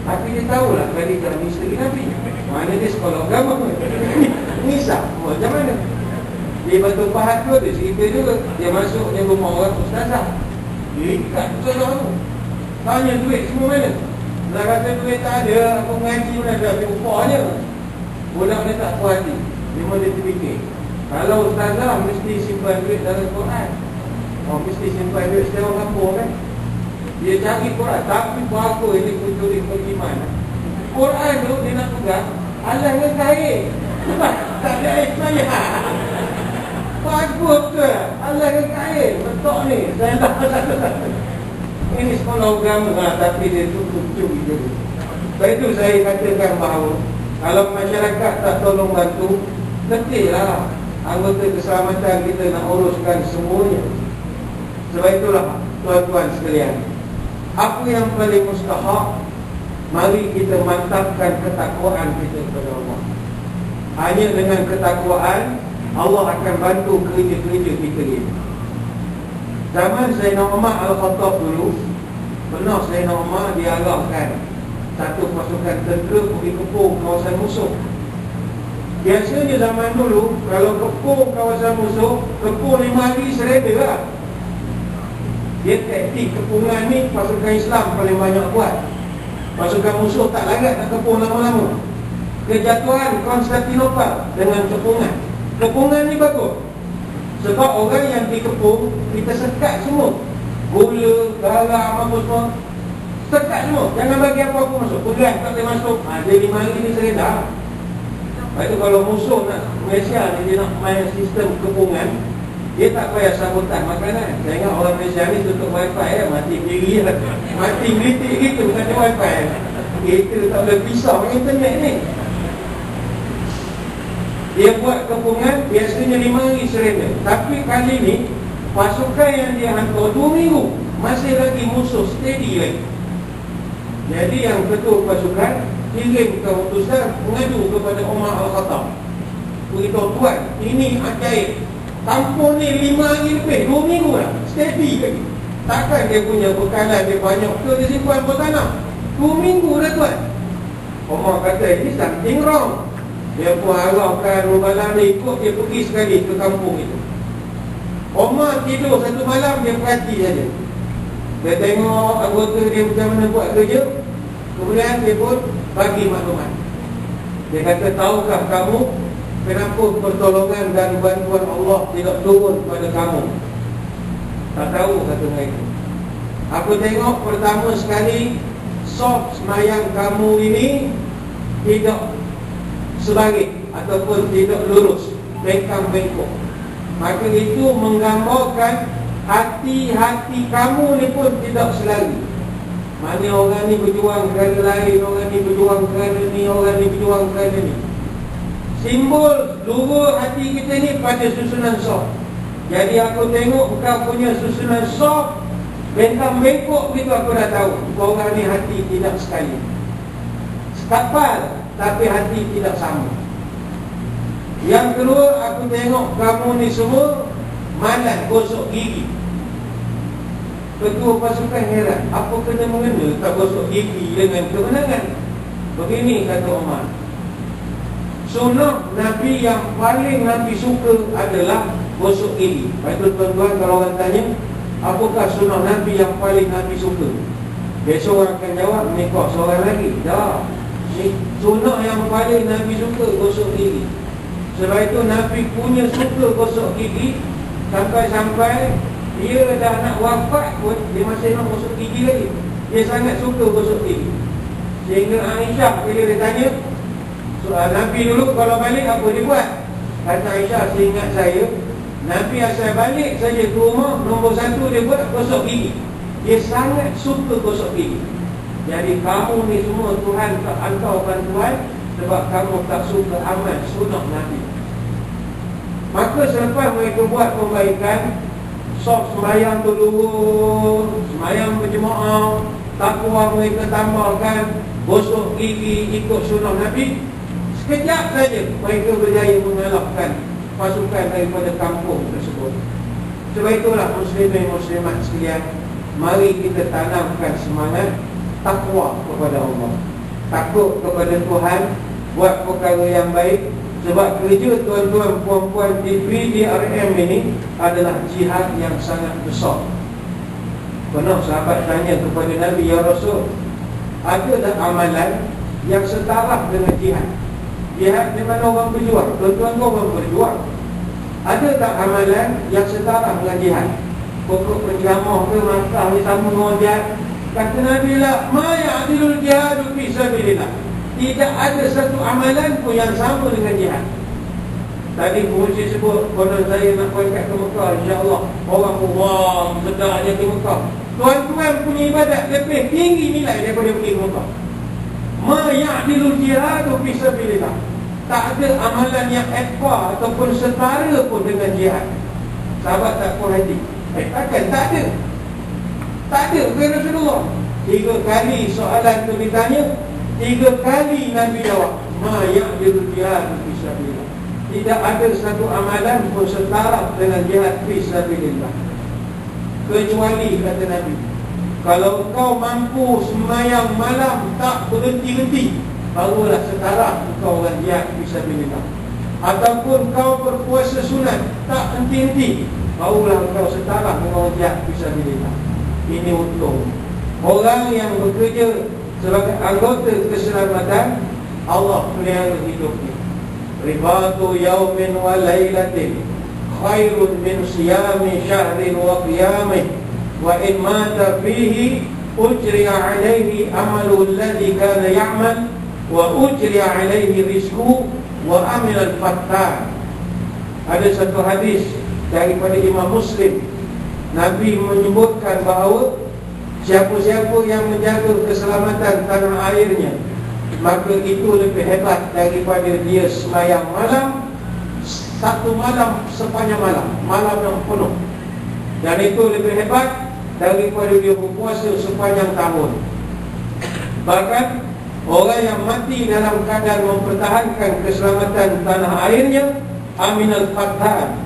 Tapi dia tahulah Khadijah ni isteri Nabi. Mana dia sekolah agama ngisap macam mana. Dia Batu Pahat tu, dia cerita juga. Dia masuk dia rumah orang ustazah, dia ikat ustazah tu, tanya duit semua mana. Dia kata duit tak ada, aku mengaji pun ada, tapi upahnya. Budak dia tak puas hati. Memang dia terfikir, kalau ustazah mesti simpan duit dalam Quran. Mesti simpan duit setiap orang kampung kan. Dia cari Quran, tapi apa ini kucuri beriman. Quran tu dia nak pegang, Allah dengan kain. Tak ada air saya. Bagus ke? Allah dengan kain. Betul ni. Saya tak. Ini sekolah agama, tapi dia tutup curi dulu. Sebab itu saya katakan bahawa kalau masyarakat tak tolong bantu, letihlah anggota keselamatan kita nak uruskan semuanya. Sebab itulah tuan-tuan sekalian, apa yang paling mustahak, mari kita mantapkan ketakwaan kita kepada Allah. Hanya dengan ketakwaan Allah akan bantu kerja-kerja kita ini. Zaman Sayyidina Umar Al-Khattab dulu, pernah Sayyidina Umar diarahkan satu pasukan tentera pergi kepung kawasan musuh. Biasanya zaman dulu, kalau kepung kawasan musuh, kepung 5 hari sereda lah. Dia taktik kepungan ni pasukan Islam paling banyak buat. Pasukan musuh tak larat nak kepung lama-lama. Kejatuhan Konstantinopel dengan kepungan. Kepungan ni bagus, sebab orang yang dikepung, kita sekat semua. Gula, garam, apa semua, sekat semua. Jangan bagi apa-apa masuk. Pegang tak boleh masuk. Jadi 5 hari ni sereda. Lepas tu kalau musuh nak Malaysia ni, dia nak main sistem kepungan, dia tak payah sabutan makanan. Saya ingat orang Malaysia ni tutup wifi mati diri lah. Mati gelitik gitu, bukan ada wifi. Kita tak boleh pisau internet ni. Dia buat kepungan biasanya 5 hari serena. Tapi kali ni pasukan yang dia hantar 2 minggu, masih lagi musuh steady lagi. Jadi yang ketua pasukan kirim ke utusan mengadu kepada Umar Al-Khattab. Beritahu, tuan, ini ajaib. Kampung ni 5 hari lebih, 2 minggu lah, steady lagi. Takkan dia punya bekalan dia banyak ke dia simpan bertanam? 2 minggu dah tuan. Umar kata, ini something wrong. Dia pun harapkan malam ni ikut dia pergi sekali ke kampung itu. Umar tidur satu malam, dia perhati saja. Dia tengok anggota dia macam mana buat kerja. Kemudian dia pun bagi maklumat. Dia kata, tahukah kamu kenapa pertolongan dan bantuan Allah tidak turun pada kamu? Tak tahu, kata mereka. Aku tengok pertama sekali, soft semayang kamu ini tidak sebarik ataupun tidak lurus, bengkang-bengkok. Maka itu menggambarkan hati-hati kamu ni pun tidak selari. Mana orang ni berjuang kerana lain, orang ni berjuang kerana ni, orang ni berjuang kerana ni. Simbol luruh hati kita ni pada susunan soft. Jadi aku tengok kau punya susunan soft, bengkang-bengkok begitu, aku dah tahu orang ni hati tidak sekali. Sekapal tapi hati tidak sama. Yang kedua, aku tengok kamu ni semua malas gosok gigi. Ketua pasukan heran, apa kena mengena tak gosok gigi dengan kemenangan? Begini kata Umar, sunnah Nabi yang paling Nabi suka adalah gosok gigi. Lepas tu tuan-tuan, kalau orang tanya apakah sunnah Nabi yang paling Nabi suka, besok orang akan jawab, ni kok seorang lagi. Dah, sunnah yang paling Nabi suka gosok gigi. Sebab itu Nabi punya suka gosok gigi, sampai-sampai dia dah nak wafat pun dia masih nak gosok gigi lagi. Dia sangat suka gosok gigi. Sehingga Aisyah bila dia tanya, Nabi dulu kalau balik apa dia buat? Kata Aisyah, seingat saya Nabi asal balik saja ke rumah, nombor 1 dia buat gosok gigi. Dia sangat suka gosok gigi. Jadi kamu ni semua Tuhan tak hantar bantuan sebab kamu tak suka amal sunnah Nabi. Maka selepas mereka buat perbaikan, sok sembahyang berlurus, sembahyang berjemaah, takwa mereka tambahkan, gosok gigi ikut sunnah Nabi, sekejap saja mereka berjaya mengalahkan pasukan daripada kampung tersebut. Sebab itulah muslimin muslimat sekalian, mari kita tanamkan semangat takwa kepada Allah, takut kepada Tuhan, buat perkara yang baik. Sebab kerja tuan-tuan puan-puan di PDRM ini adalah jihad yang sangat besar. Pernah sahabat tanya kepada Nabi, ya Rasul, ada tak amalan yang setara dengan jihad? Jihad di mana orang berjuang, tuan-tuan orang berjuang. Ada tak amalan yang setara dengan jihad? Pokok penjamah ke Makkah ni sama dengan jihad? Kata Nabi lah, ma ya'dilul jihadu fi sabilillah. Tidak ada satu amalan pun yang sama dengan jihad. Tadi pengurusi sebut, konon saya nak berangkat ke Mekah, insyaAllah orang wah sedar dia ke Mekah. Tuan-tuan punya ibadat lebih tinggi nilai daripada pergi ke Mekah. ma ya'dilul jihadu fi sabilillah. Tak ada amalan yang equal ataupun setara pun dengan jihad. Sahabat tak puas hati. Takkan? Tak ada. Tak ada. Kepada Rasulullah 3 kali soalan itu ditanya, 3 kali Nabi jawab, ma ya'dilul jihadu fi sabilillah. Tidak ada satu amalan pun setara dengan jihad fi sabilillah. Kecuali, kata Nabi, kalau kau mampu sembahyang malam tak berhenti-henti, barulah setara kau dengan jihad fi sabilillah. Ataupun kau berpuasa sunat tak henti-henti, barulah kau setara dengan jihad fi sabilillah. Ini untung orang yang bekerja sebagai anggota keselamatan, Allah pelihara hidupnya. Ribatu yaumin wa laylatin khairun min siyami syahrin wa qiyamih, wa in mata fihi ujriya alaihi amalu alladhi kana ya'mal wa ujriya alaihi rizquhu wa amil al-fattan. Ada satu hadis daripada Imam Muslim, Nabi menyebutkan bahawa siapa-siapa yang menjaga keselamatan tanah airnya, maka itu lebih hebat daripada dia sembahyang malam, satu malam sepanjang malam, malam yang penuh. Dan itu lebih hebat daripada dia berpuasa sepanjang tahun. Bahkan orang yang mati dalam keadaan mempertahankan keselamatan tanah airnya, aminal fathan,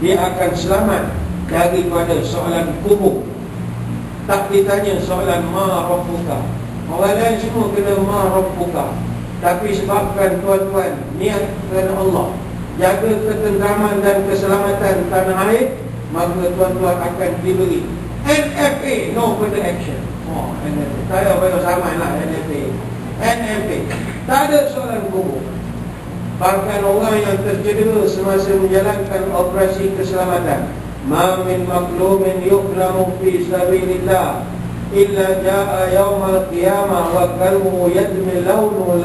dia akan selamat daripada soalan kubur. Tak ditanya soalan ma rabbuka. Orang lain semua kena ma rabbuka, tapi sebabkan tuan-tuan niat kerana Allah, jaga ketenteraman dan keselamatan tanah air, maka tuan-tuan akan diberi NFA, no further action. NFA, saya baru sama lah NFA. Tak ada soalan kubur. Bahkan orang yang tercedera semasa menjalankan operasi keselamatan, ma min maklumin yuklamu fi sabilillah illa jaa yawmal qiyamah wa kalbuhu yadmi launu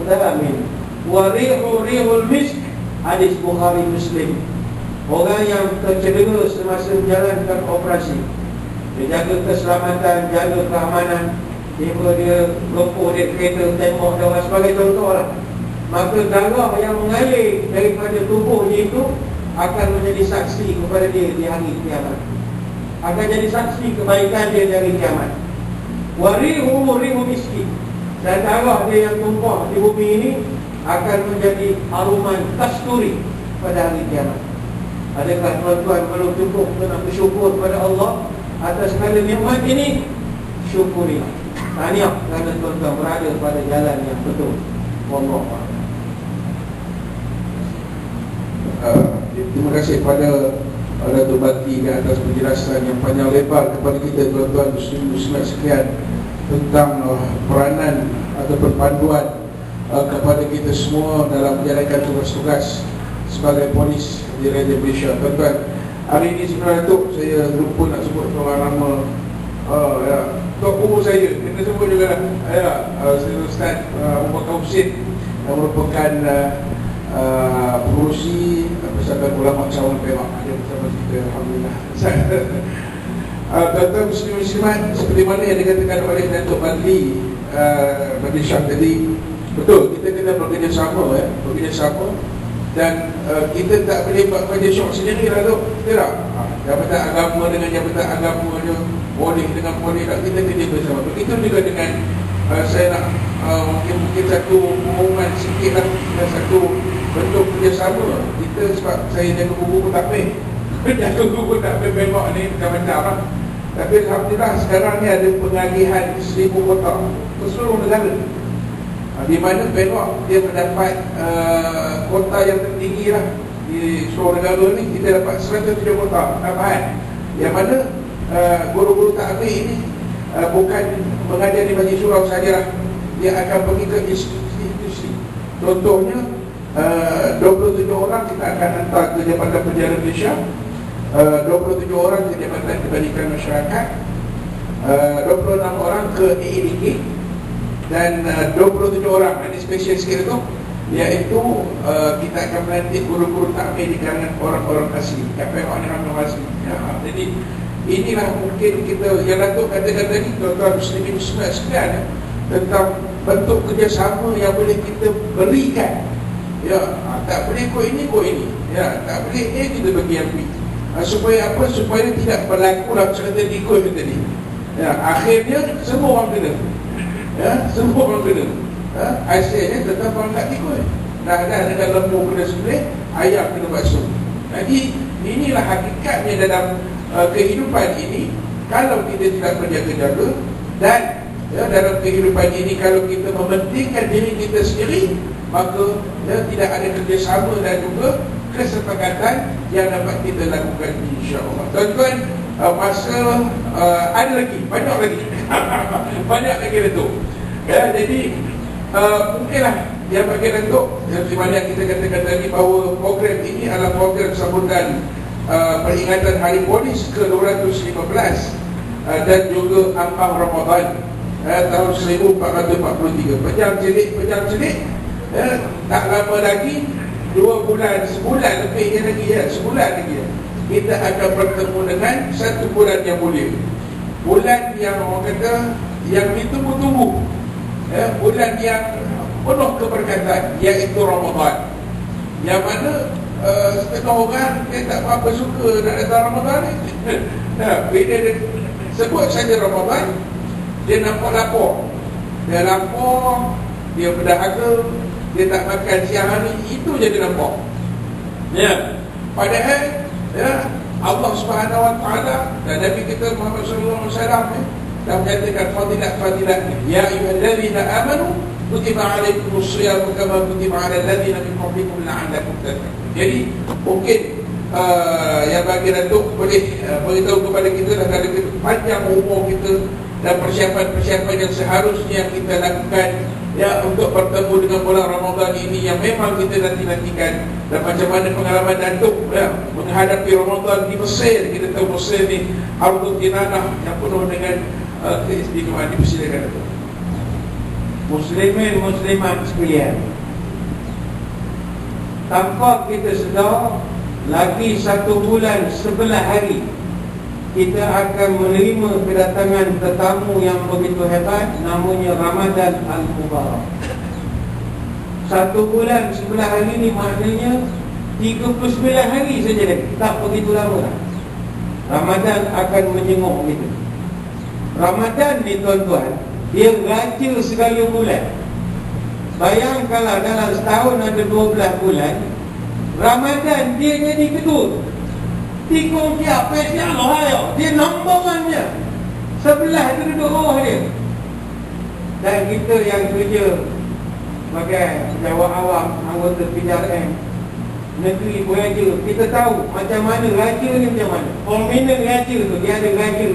thamin wa rihul misk. Hadis Bukhari Muslim. Orang yang tercedera semasa menjalankan operasi, dia jaga keselamatan, jaga keamanan, dia lumpuh, dia kereta, tembok dan sebagainya, contohlah, maka darah yang mengalir daripada tubuhnya itu akan menjadi saksi kepada dia di hari kiamat, akan jadi saksi kebaikan dia dari kiamat. Warihu miskin, dan darah dia yang tumpah di bumi ini akan menjadi haruman kasturi pada hari kiamat. Adakah tuan-tuan perlu cukup nak bersyukur kepada Allah atas segala nikmat ini? Syukurilah. Tahniah kerana tuan-tuan berada pada jalan yang betul. Wallahu a'lam. Terima kasih kepada Datuk Bati atas penjelasan yang panjang lebar kepada kita tuan-tuan muslim-muslimat sekalian tentang peranan atau panduan kepada kita semua dalam menjalankan tugas-tugas sebagai polis di Raja Malaysia. Tuan-tuan, hari ini sebenarnya Datuk, saya lupa nak sebut orang nama Tok Guru saya, kita sebut juga saya Ustaz Abu Bakar Husin yang merupakan pengurusi Persatuan Ulama Cawangan Perak. Ada bersama kita, alhamdulillah. Tuan-tuan muslim-muslimat, seperti mana yang dikatakan oleh Datuk Badli Shah tadi, betul, kita kena bekerjasama, dan kita tak boleh buat kerja syok sendiri lah tu, betul tak? Jabatan agama dengan jabatan agama je, boleh dengan boleh tak, kita kerja bersama. Begitu juga dengan saya nak mungkin satu pengumuman sikit lah, dan satu bentuk kerjasama kita. Sebab saya jaga buku takbir, jaga buku takbir Perak ni macam-macam lah. Tapi alhamdulillah sekarang ni ada pengagihan 1000 kota ke seluruh negara, di mana Perak dia mendapat kota yang tertinggi lah di seluruh negara ni. Kita dapat 107 kota tambahan, yang mana guru-guru takbir ini bukan mengajar di majlis surau sajalah, dia akan pergi ke institusi. Contohnya 27 orang kita akan hantar ke Jabatan Penjara Malaysia, 27 orang ke Jabatan Kebajikan Masyarakat, 26 orang ke AADK, dan 27 orang, ini spesial sikit tu, iaitu kita akan melantik guru-guru takbir di kalangan orang-orang asli, orang asli. Jadi inilah mungkin kita yang Datuk katakan tadi, tuan-tuan muslimin muslimat sekalian, tentang bentuk kerjasama yang boleh kita berikan. Ya, tak boleh kau ini. Ya, tak boleh A, kita bagi yang B. Supaya apa? Supaya tidak berlaku lah cerita dikut tadi. Ya, akhirnya semua orang kena. Ya, semua orang kena. Hasilnya tetap orang tak ikut. Dah dengan lembu kena sembelih, ayam kena bakso. Jadi inilah hakikatnya dalam kehidupan ini. Kalau kita tidak berjaga-jaga, dan ya, dalam kehidupan ini kalau kita mementingkan diri kita sendiri, maka ya, tidak ada kerjasama dan juga kesepakatan yang dapat kita lakukan, insya-Allah. Tuan-tuan, masa ada lagi, banyak lagi banyak lagi Datuk. Ya, jadi mungkinlah yang bagi Datuk, seperti mana kita katakan tadi bahawa program ini adalah program sambutan peringatan Hari Polis ke-215 dan juga Ampang Ramadan tahun 1443. Pejam celik tak lama lagi, 2 bulan, sebulan lebih lagi ya, sebulan lagi ya, kita akan bertemu dengan satu bulan yang mulia, bulan yang orang kata yang ditunggu-tunggu, bulan yang penuh keberkatan, iaitu Ramadan. Yang mana setengah orang dia tak apa suka nak datang Ramadan ni. Bila dia sebut saja Ramadan, dia nampak lapar. Dia lapar, dia berdahaga, dia tak makan siang hari, itu je dia nampak. Ya. Padahal ya, Allah Subhanahu Wa Taala dan Nabi kita Muhammad sallallahu alaihi wasallam dah menyatakan fadilat-fadilat ni. Ya ayyuhallazina amanu kutiba alaikumus shiyam kama kutiba alal ladzina min qablikum la'allakum tattaqun. Jadi mungkin yang bagi Datuk boleh beritahu kepada kita dalam panjang umur kita dan persiapan-persiapan yang seharusnya kita lakukan ya untuk bertemu dengan bulan Ramadan ini yang memang kita nanti-nantikan, dan macam mana pengalaman Datuk ya, menghadapi Ramadan di Mesir. Kita tahu Mesir ni ardul tinanah yang penuh dengan keistimewaan. Dipersilakan Datuk. Muslimin muslimat sekalian, tanpa kita sedar, lagi 1 bulan 11 hari kita akan menerima kedatangan tetamu yang begitu hebat, namanya Ramadan Al-Mubarak. 1 bulan 11 hari ni maknanya 39 hari saja lagi, tak begitu lama lah. Ramadan akan menjenguk kita. Ramadan ni tuan-tuan, dia raja segala bulan. Bayangkanlah dalam setahun ada 12 bulan, Ramadan dia jadi kedua. Tikung tiap pesiak Allah, dia nombor 1 je. Sebelah tu duduk bawah dia. Dan kita yang kerja sebagai jawab awam, anggota PJRM negeri Peraja, kita tahu macam mana raja ni, macam mana prominent raja tu, dia ada raja.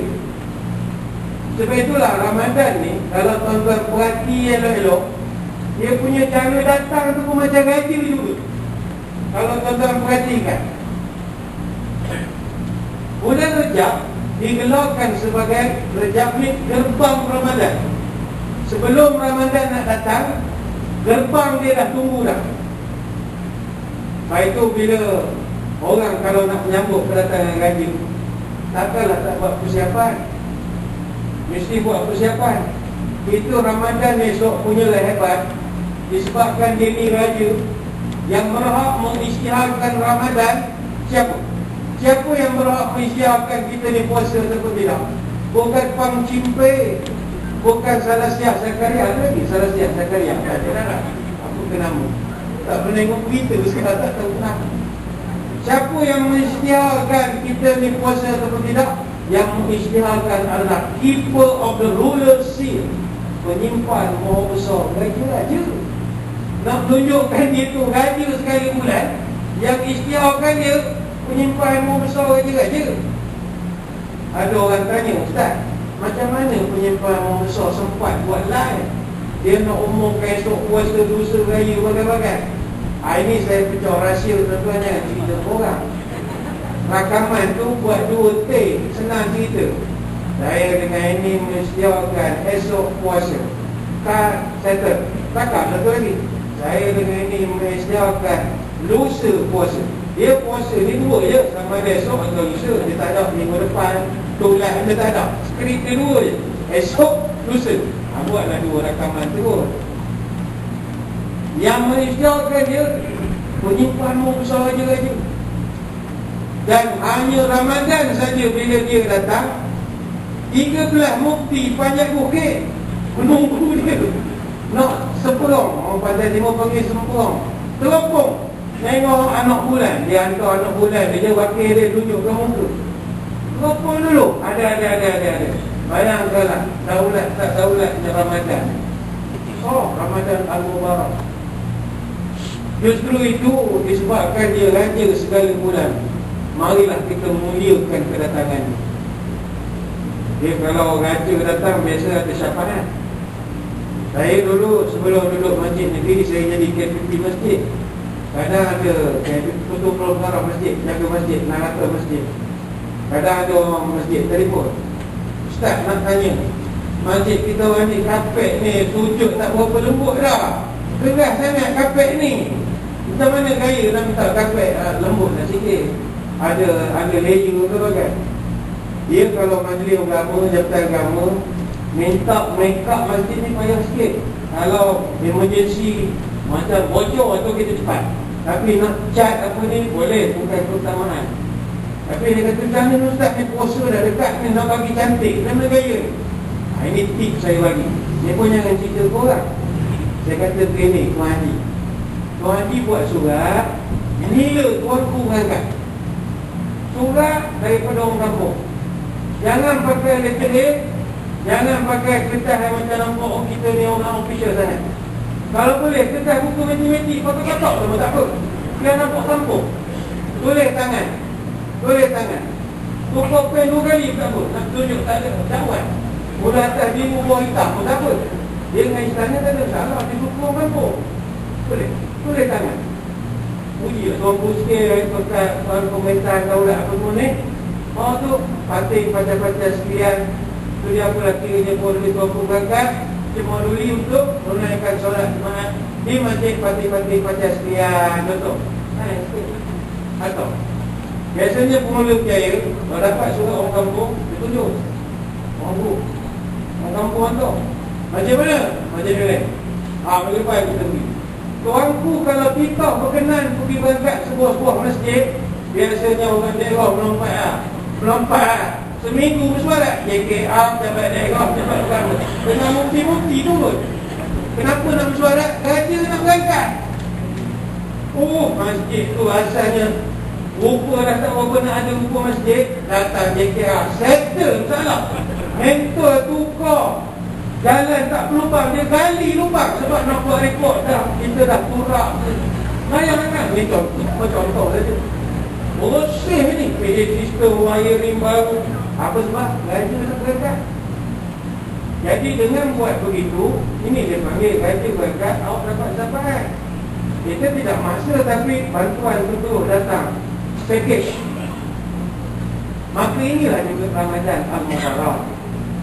Sebab itulah Ramadan ni, kalau tuan-tuan perhati elok-elok, dia punya cara datang tu pun macam raja juga. Kalau tuan-tuan perhatikan, bulan Rejab digelarkan sebagai Rejab ni gerbang Ramadan. Sebelum Ramadan nak datang, gerbang dia dah tunggu dah. Lepas itu bila orang kalau nak menyambut kedatangan raja, takkanlah tak buat persiapan, mesti buat persiapan. Itu Ramadan esok punyalah hebat, disebabkan dia ni raja yang berhak mengisytiharkan Ramadan. Siapa yang berhak mengisytiharkan kita ni puasa ataupun tidak? Bukan Pang Cimpe, bukan Salasiah Zakaria lagi. Salasiah Zakaria apa ke nama? Tak pernah tengok berita, sekarang tak tahu kenapa. Siapa yang mengisytiharkan kita ni puasa ataupun tidak? Yang mengisytiharkan adalah Keeper of the Ruler Seal, penyimpan Maha Besar, raja. Nak menunjukkan dia tu raja sekali bulan, yang isytiharkan dia penyimpan Maha Besar, raja. Ada orang tanya, Ustaz, macam mana penyimpan Maha Besar sempat buat live? Dia nak umumkan esok puasa dosa raya bagai-bagai. Ini saya pecah rahsia tuan-tuan, jangan cerita orang. Rakaman tu buat 2 take, senang cerita. Saya dengan ini mengisytiharkan esok puasa, tak settle, takkan satu lagi. Saya dengan ini mengisytiharkan lusa puasa. Dia puasa ni 2 je, sama ada esok atau lusa. Dia tak ada minggu depan, tulang dia tak ada. Skrip dia 2 je, esok lusa. Buatlah 2 rakaman terus. Yang merisaukan dia, penyimpanmu besar aja. Dan hanya Ramadan saja bila dia datang, 13 mufti panjat bukit menunggu dia. Nak sepulung, orang Pantai Timur panggil sempurong, terlepung tengok anak bulan. Dia hantar anak bulan, dia wakil dia tunjuk ke muka. Terlepung dulu. Ada. Bayangkanlah, daulat tak daulatnya Ramadan. Ramadan Al-Mubarak. Justru itu disebabkan dia raja segala bulan. Marilah kita muliakan kedatangannya. Dia kalau raja datang biasa ada syafaat. Saya dulu sebelum duduk masjid negeri, saya jadi KPP masjid. Kadang ada ketua pelanggar masjid, jaga masjid, narata masjid. Kadang ada orang masjid telefon, Ustaz nak tanya, masjid kita orang ni kapek ni sujud tak berapa lembut dah, keras sangat kapek ni. Macam mana gaya nak minta kapek lembut dah sikit? Ada layer ke kan? Dia kalau majlis agama, jabatan agama, minta make up masjid ni payah sikit. Kalau emergency macam bocor tu kita cepat. Tapi nak cat apa ni boleh, bukan keutamaan. Tapi dia kata jangan Ustaz ni puasa dah dekat ni nak bagi cantik, nama gaya. Ini tips saya bagi. Dia pun jangan cerita ke orang. Saya kata begini, Tuan Haji. Tuan Haji buat surat, nila tuanku mengangkat. Surat daripada orang kampung. Jangan pakai letterer, jangan pakai kertas yang macam nampak kita ni orang official sangat. Kalau boleh, kertas buku matematik kotak-kotak sama tak apa. Dia nampak kampung. Tulis tangan. Pukul pen 2 kali tak apa. Nak tunjuk tak ada dakwah. Mula atas biru bawah hitam pun tak apa. Dia dengan istana tak ada salah. Dia buku orang kampung. Boleh. Tulis tangan. Puji lah tuan pusir, pemerintahan daulat apa semua ni. Tu patih pacar-pacar sekalian. Tu dia apa lagi dia pun lebih tuan berangkat. Cuma dulu untuk menunaikan solat jemaat di masjid patih-patih pacar sekalian. Betul? Atau biasanya pengelola biaya, kalau dapat surat orang kampung, dia tunjuk. Orang kampung tu macam mana? Macam ni lain. Bagaimana kita pergi? Tuanku kalau kita berkenan pergi berangkat sebuah-sebuah masjid, biasanya orang daerah melompat seminggu bersuara JKA, jabat daerah, jabat agama dengan mufti-mufti turun. Kenapa nak bersuara? Raja nak berangkat. Masjid tu asalnya rupa dah tak berapa nak ada rupa masjid. Datang JKA, settle salah, mentor tukar, jalan tak berlubang, dia gali lubang sebab nak buat rekod dah. Kita dah turak. Bayangkan ni contoh saja. Bersih ni PA sistem wiring baru. Apa sebab? Raja nak berangkat. Jadi dengan buat begitu, ini dia panggil raja berangkat, awak dapat syafaat. Kita tidak maksa tapi bantuan betul datang package. Maka inilah juga Ramadan Al-Mubarak.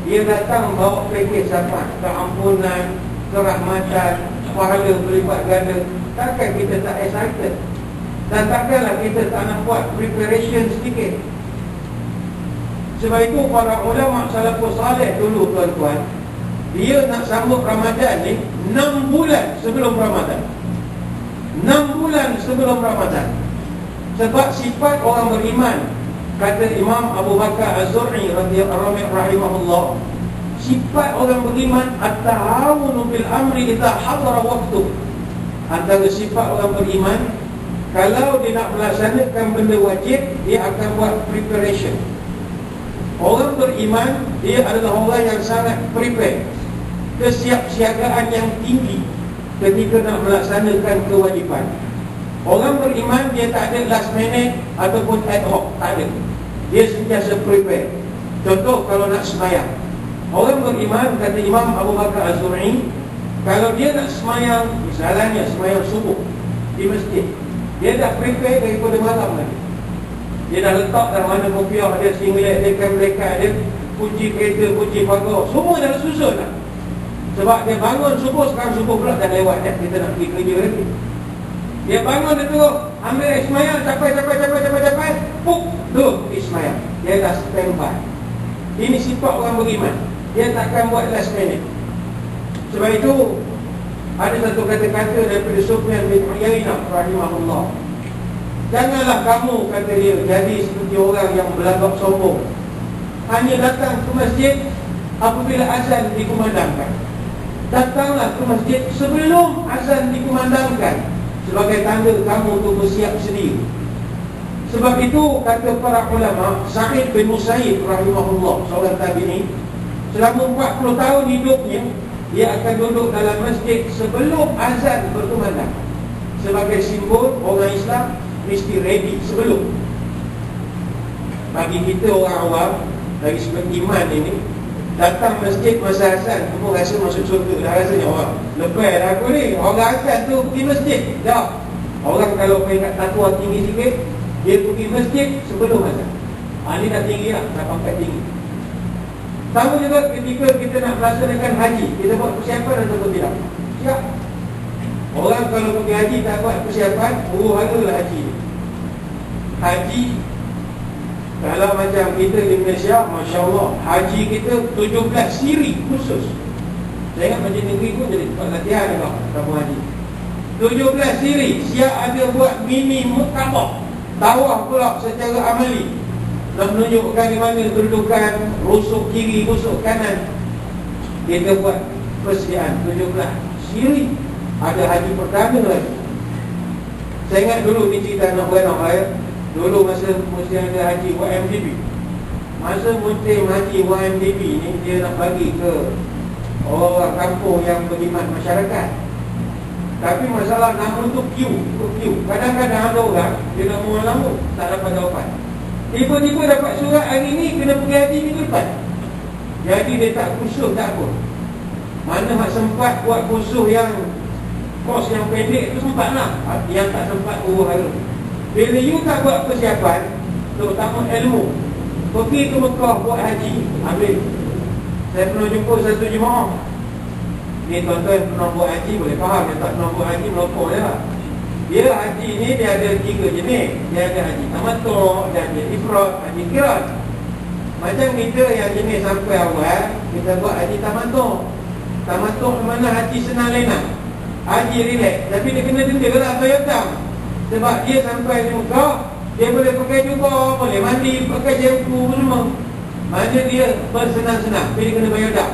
Dia datang bawa package syafaat, keampunan, kerahmatan, pahala berlipat ganda. Takkan kita tak excited? Dan takkanlah kita tak nak buat preparation sedikit. Sebab itu para ulama salafus salih dulu tuan-tuan, dia nak sambut Ramadan ni 6 bulan sebelum Ramadan. 6 bulan sebelum Ramadan. Sebab sifat orang beriman, kata Imam Abu Bakar Az-Zur'i radhiyallahu anhu rahimahullah, sifat orang beriman at-ta'awunu bil amri idza hadara waqtu. Antara sifat orang beriman, kalau dia nak melaksanakan benda wajib, dia akan buat preparation. Orang beriman, dia adalah orang yang sangat prepare, kesiapsiagaan yang tinggi ketika nak melaksanakan kewajipan. Orang beriman, dia tak ada last minute ataupun ad hoc, tak ada. Dia sentiasa prepare. Contoh kalau nak sembahyang, orang beriman, kata Imam Abu Bakar Az-Zur'i, kalau dia nak sembahyang, misalnya sembahyang subuh di masjid, dia dah prepare daripada malam lagi. Dia dah letak dah mana kopiah dia, singlet dia, kamera dia, kunci kereta, kunci pagar, semua dah susun dah. Sebab dia bangun subuh, sekarang subuh pula dah lewat dah, kita nak pergi kerja lagi. Dia bangun, dia terus ambil ismayah, capai, puk, pergi ismayah. Dia dah standby. Ini sifat orang beriman. dia takkan buat last minute. Sebab itu ada satu kata-kata daripada Sufyan bin Uyainah rahimahullah. Janganlah kamu, kata dia, jadi seperti orang yang belagak sombong, hanya datang ke masjid apabila azan dikumandangkan. Datanglah ke masjid sebelum azan dikumandangkan, sebagai tanda kamu tu bersiap sendiri. Sebab itu kata para ulama, Sa'id bin Musayyib rahimahullah, seorang tabi'in, selama 40 tahun hidupnya, dia akan duduk dalam masjid sebelum azan berkumandang, sebagai simbol orang Islam mesti ready sebelum. Bagi kita orang awam, dari segi iman ini, datang masjid masa azan, kamu rasa masuk surga dah. Rasanya orang lebih dah aku ni. Orang azan tu pergi masjid dah. Orang kalau peringkat takwa tinggi sikit, dia pergi masjid sebelum azan. Ini dah tinggi lah, dah pangkat tinggi. Sama juga ketika kita nak melaksanakan haji, kita buat persiapan atau tidak? Siap. Orang kalau pergi haji tak buat persiapan, huru-hara lah haji. Haji, kalau macam kita di Malaysia, Masya Allah, haji kita 17 siri khusus. Saya ingat Masjid Negeri pun jadi tempat latihan juga, kampung haji. 17 siri, siap ada buat mini Mekabah, tawaf pula secara amali, nak menunjukkan di mana kedudukan rusuk kiri, rusuk kanan. Kita buat persediaan 17 siri. Ada haji pertama lagi. Saya ingat dulu ni cerita anak beranak saya. Dulu masa ada haji YMDB, masa musim haji YMDB ni, dia nak bagi ke orang kampung yang berkhidmat masyarakat. Tapi masalah nama tu queue. Kadang-kadang ada orang dia nak lama tak dapat jawapan. Tiba-tiba dapat surat hari ni kena pergi haji minggu depan. Jadi dia tak kursus tak apa. Mana hak sempat buat kursus yang kos yang pendek tu sempat lah. Yang tak sempat huru-hara. Bila you tak buat persiapan, terutama ilmu, pergi ke Mekah buat haji, ambil. Saya pernah jumpa satu jemaah. Ni tuan-tuan pernah buat haji boleh faham. Yang tak pernah buat haji melopor je lah. Dia haji ni dia ada 3 jenis. Dia ada haji tamattu', dia ada ifrad, haji qiran. Macam kita yang jenis sampai awal, kita buat haji tamattu'. Tamattu' mana haji senang lena, haji relax. Tapi dia kena denda lah bayar hutang. Sebab dia sampai di Mekah, dia boleh pakai jubah, boleh mandi, pakai shampoo semua. Mana dia bersenang-senang, tapi dia kena bayar hutang.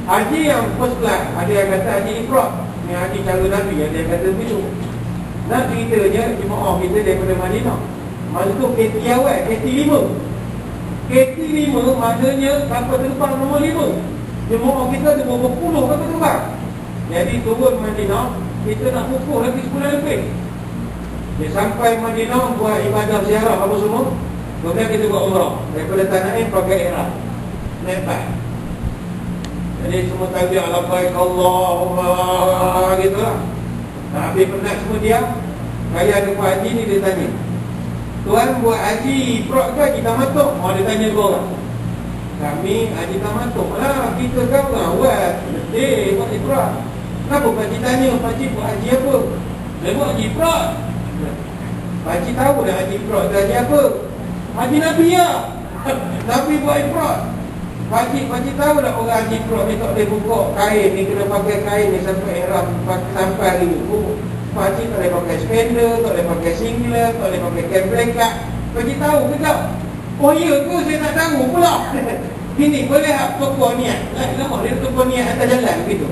Haji yang first class, ada yang kata haji ifrad, ni haji cara Nabi, ada yang kata begitu. Nak ceritanya, jemaah kita daripada Madinah, masa tu KT awal, KT 5. KT 5 maknanya kapal terbang nombor 5. Jemaah kita ada berapa puluh kapal terbang. Jadi turun Madinah, kita nak pukul lagi 10 lebih. Dia sampai Madinah buat ibadah ziarah apa semua. Kemudian kita buat umrah. Daripada Tanaim pakai ihram, naik bas. Jadi semua talbiyah labbaik Allahumma gitu lah. Habis penat semua diam. Kaya ada buat haji ni dia tanya, tuan buat haji ifrad ke haji tamattu'? Dia tanya dua orang. Kami haji tamattu' lah. Kita kau awal buat ifrad. Kenapa pakcik tanya pakcik buat haji apa? Dia buat haji ifrad. Pakcik tahu dah haji ifrad tu haji apa? Haji Nabi lah. Nabi buat ifrad. Pakcik tahu dah orang haji ifrad ni tak boleh buka kain ni, kena pakai kain ni sampai ihram, sampai hari ni. Pakcik tak boleh pakai spender, tak boleh pakai singlet, tak boleh pakai kain blanket. Pakcik tahu ke tak? Oh iya ke, saya tak tahu pula. Ini boleh hak toko niat. Lama dia toko niat atas jalan begitu.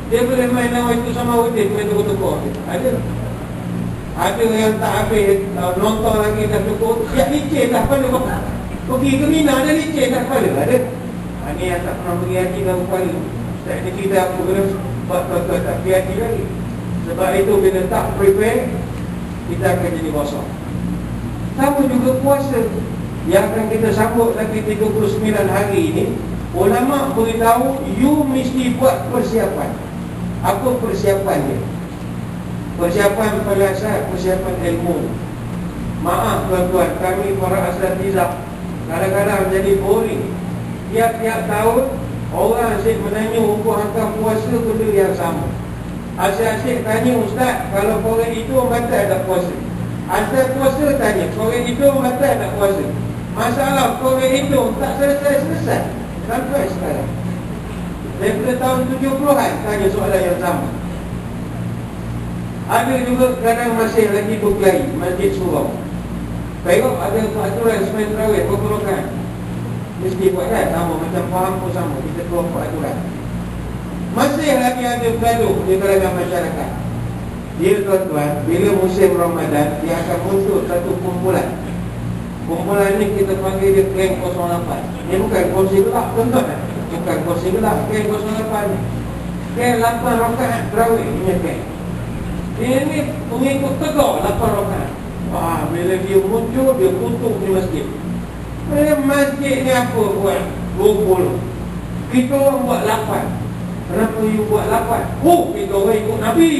Dia boleh main nama itu sama Udin, boleh toko-toko. Ada yang tak habis nonton lagi dah toko, siap licin dah pada pergi ke Mina dah licin dah pada. Ada. Ini yang tak pernah pergi haji dah kali. Saya ni kita apa kena buat tuan-tuan tak pergi haji lagi. Sebab itu bila tak prepare, kita akan jadi kosong. Sama juga puasa yang akan kita sambut lagi 39 hari ini. Ulama beritahu you mesti buat persiapan. Apa persiapan dia? Persiapan perasaan, persiapan ilmu. Maaf tuan-tuan, kami para asatizah kadang-kadang jadi boring. Tiap-tiap tahun orang asyik menanya hukum hakam puasa benda yang sama. Asyik-asyik tanya, ustaz, kalau korang itu batal tak puasa? Asal puasa tanya, korang itu batal tak puasa? Masalah korang itu tak selesai-selesai. sampai sekarang. Daripada tahun 70-an tanya soalan yang sama. Ada juga kadang masih lagi berkelahi masjid surau. Tengok ada peraturan semain terawih berkerokan. Mesti buat kan, sama macam faham pun sama. Kita keluar peraturan. Masih lagi ada gaduh di kalangan masyarakat. Dia tuan-tuan, bila musim Ramadan, dia akan muncul satu kumpulan. Kumpulan ni kita panggil dia Geng 08. Dia bukan kursi gelap, tuan-tuan. Bukan kursi gelap, Geng 08 ni. Geng 8 rakaat terawih punya geng. Dia ni mengikut tegur 8 rakaat. Wah, bila dia muncul, dia kutuk di masjid. Masjid ni apa buat? 20. Kita orang buat 8. Kenapa you buat 8? Kita orang ikut Nabi.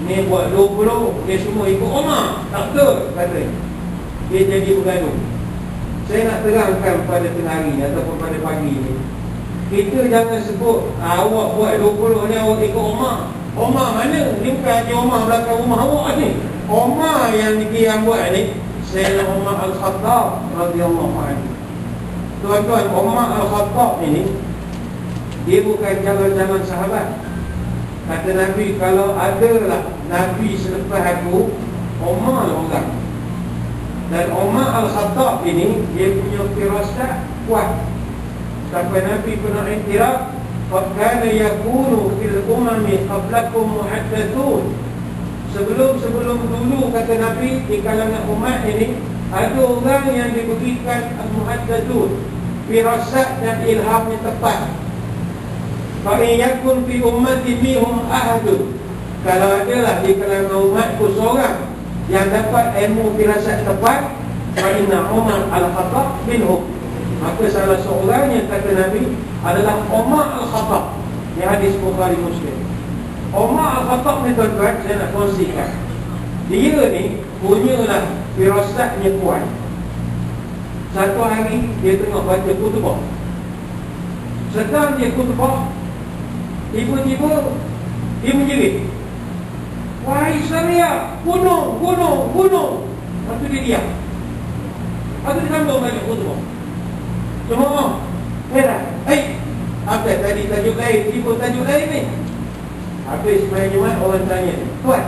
Ni buat 20. Dia semua ikut Umar. Tak betul, kata dia jadi bergaduh. Saya nak terangkan pada tengah hari ataupun pada pagi ni, kita jangan sebut awak buat 20 ni awak ikut Umar. Umar mana? Ni bukan Haji Umar belakang rumah awak ni. Umar yang buat ni Sayyidina Umar Al-Khattab radhiyallahu anhu. Tuan-tuan, Umar Al-Khattab ini dia bukan zaman sahabat. Kata Nabi, kalau adalah Nabi selepas aku, Umar lah orang. Dan Umar Al-Khattab ini dia punya firasat kuat. Sampai Nabi pernah iktiraf, "Kana yakunu fil umami qablakum muhaddatsun." Sebelum dulu, kata Nabi, di kalangan umat ini ada orang yang diberikan al-muhaddatsun, firasat dan ilham yang tepat. Fa in yakun fi ummati minhum ahadun, kalau adalah di kalangan umatku seorang yang dapat ilmu firasat tepat, fa inna Umar Al-Khattab minhum, maka salah seorang yang kata Nabi adalah Umar Al-Khattab. Ini hadis Bukhari Muslim. Umar Al-Khattab ni tuan-tuan, saya nak kongsikan. Dia ni punyalah firasatnya kuat. Satu hari dia tengah baca khutbah. Sedang dia khutbah, tiba-tiba dia menjerit, "Wahai Syariah, gunung." Lepas tu dia diam. Lepas tu dia sambung balik khutbah. Semua heran. Apa tadi tajuk lain, tiba tajuk lain ni. Habis main Jumat orang tanya, "Tuan,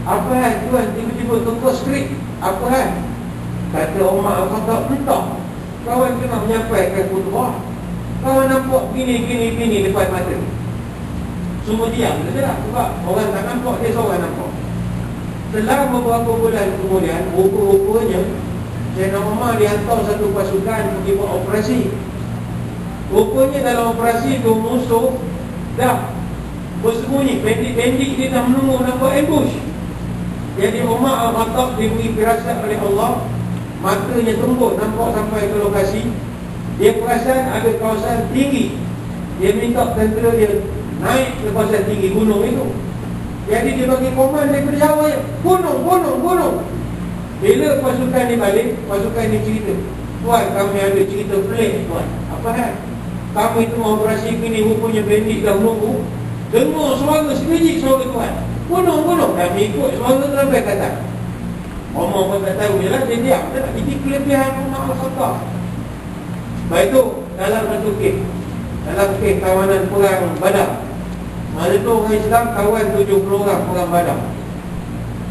apa hal tuan tiba-tiba tukar skrip? Apa hal?" Kata Umar Al-Khattab, "Entah, kawan tengah menyampaikan khutbah, kawan nampak gini depan mata." Semua diam saja, sebab orang tak nampak, dia seorang nampak. Setelah beberapa bulan kemudian, rupa-rupanya Sayyidina Umar dihantar satu pasukan pergi buat operasi. Rupanya dalam operasi itu musuh dah bersembunyi, pendik-pendik dia dah menunggu nak buat ambush. Jadi Umar Al-Khattab diberi firasat oleh Allah, matanya tembus nampak sampai ke lokasi. Dia perasan ada kawasan tinggi. Dia minta tentera dia naik ke kawasan tinggi gunung itu. Jadi dia bagi koman daripada jauh je, gunung. Bila pasukan ni balik, pasukan ni cerita, "Tuan, kami ada cerita pelik tuan." "Apa hal?" "Kami itu mau operasi ini, rupanya bandik dah menunggu. Dengar suara sebiji suara tuan, gunung." Kami ikut suara tu sampai ke atas. Omong pun tak tahu je lah, dia diam. Ini kelebihan Umar Al-Khattab. Baik tu, dalam satu kes, dalam kes kawanan perang Badar. Masa tu orang Islam kawan 70 orang perang Badar.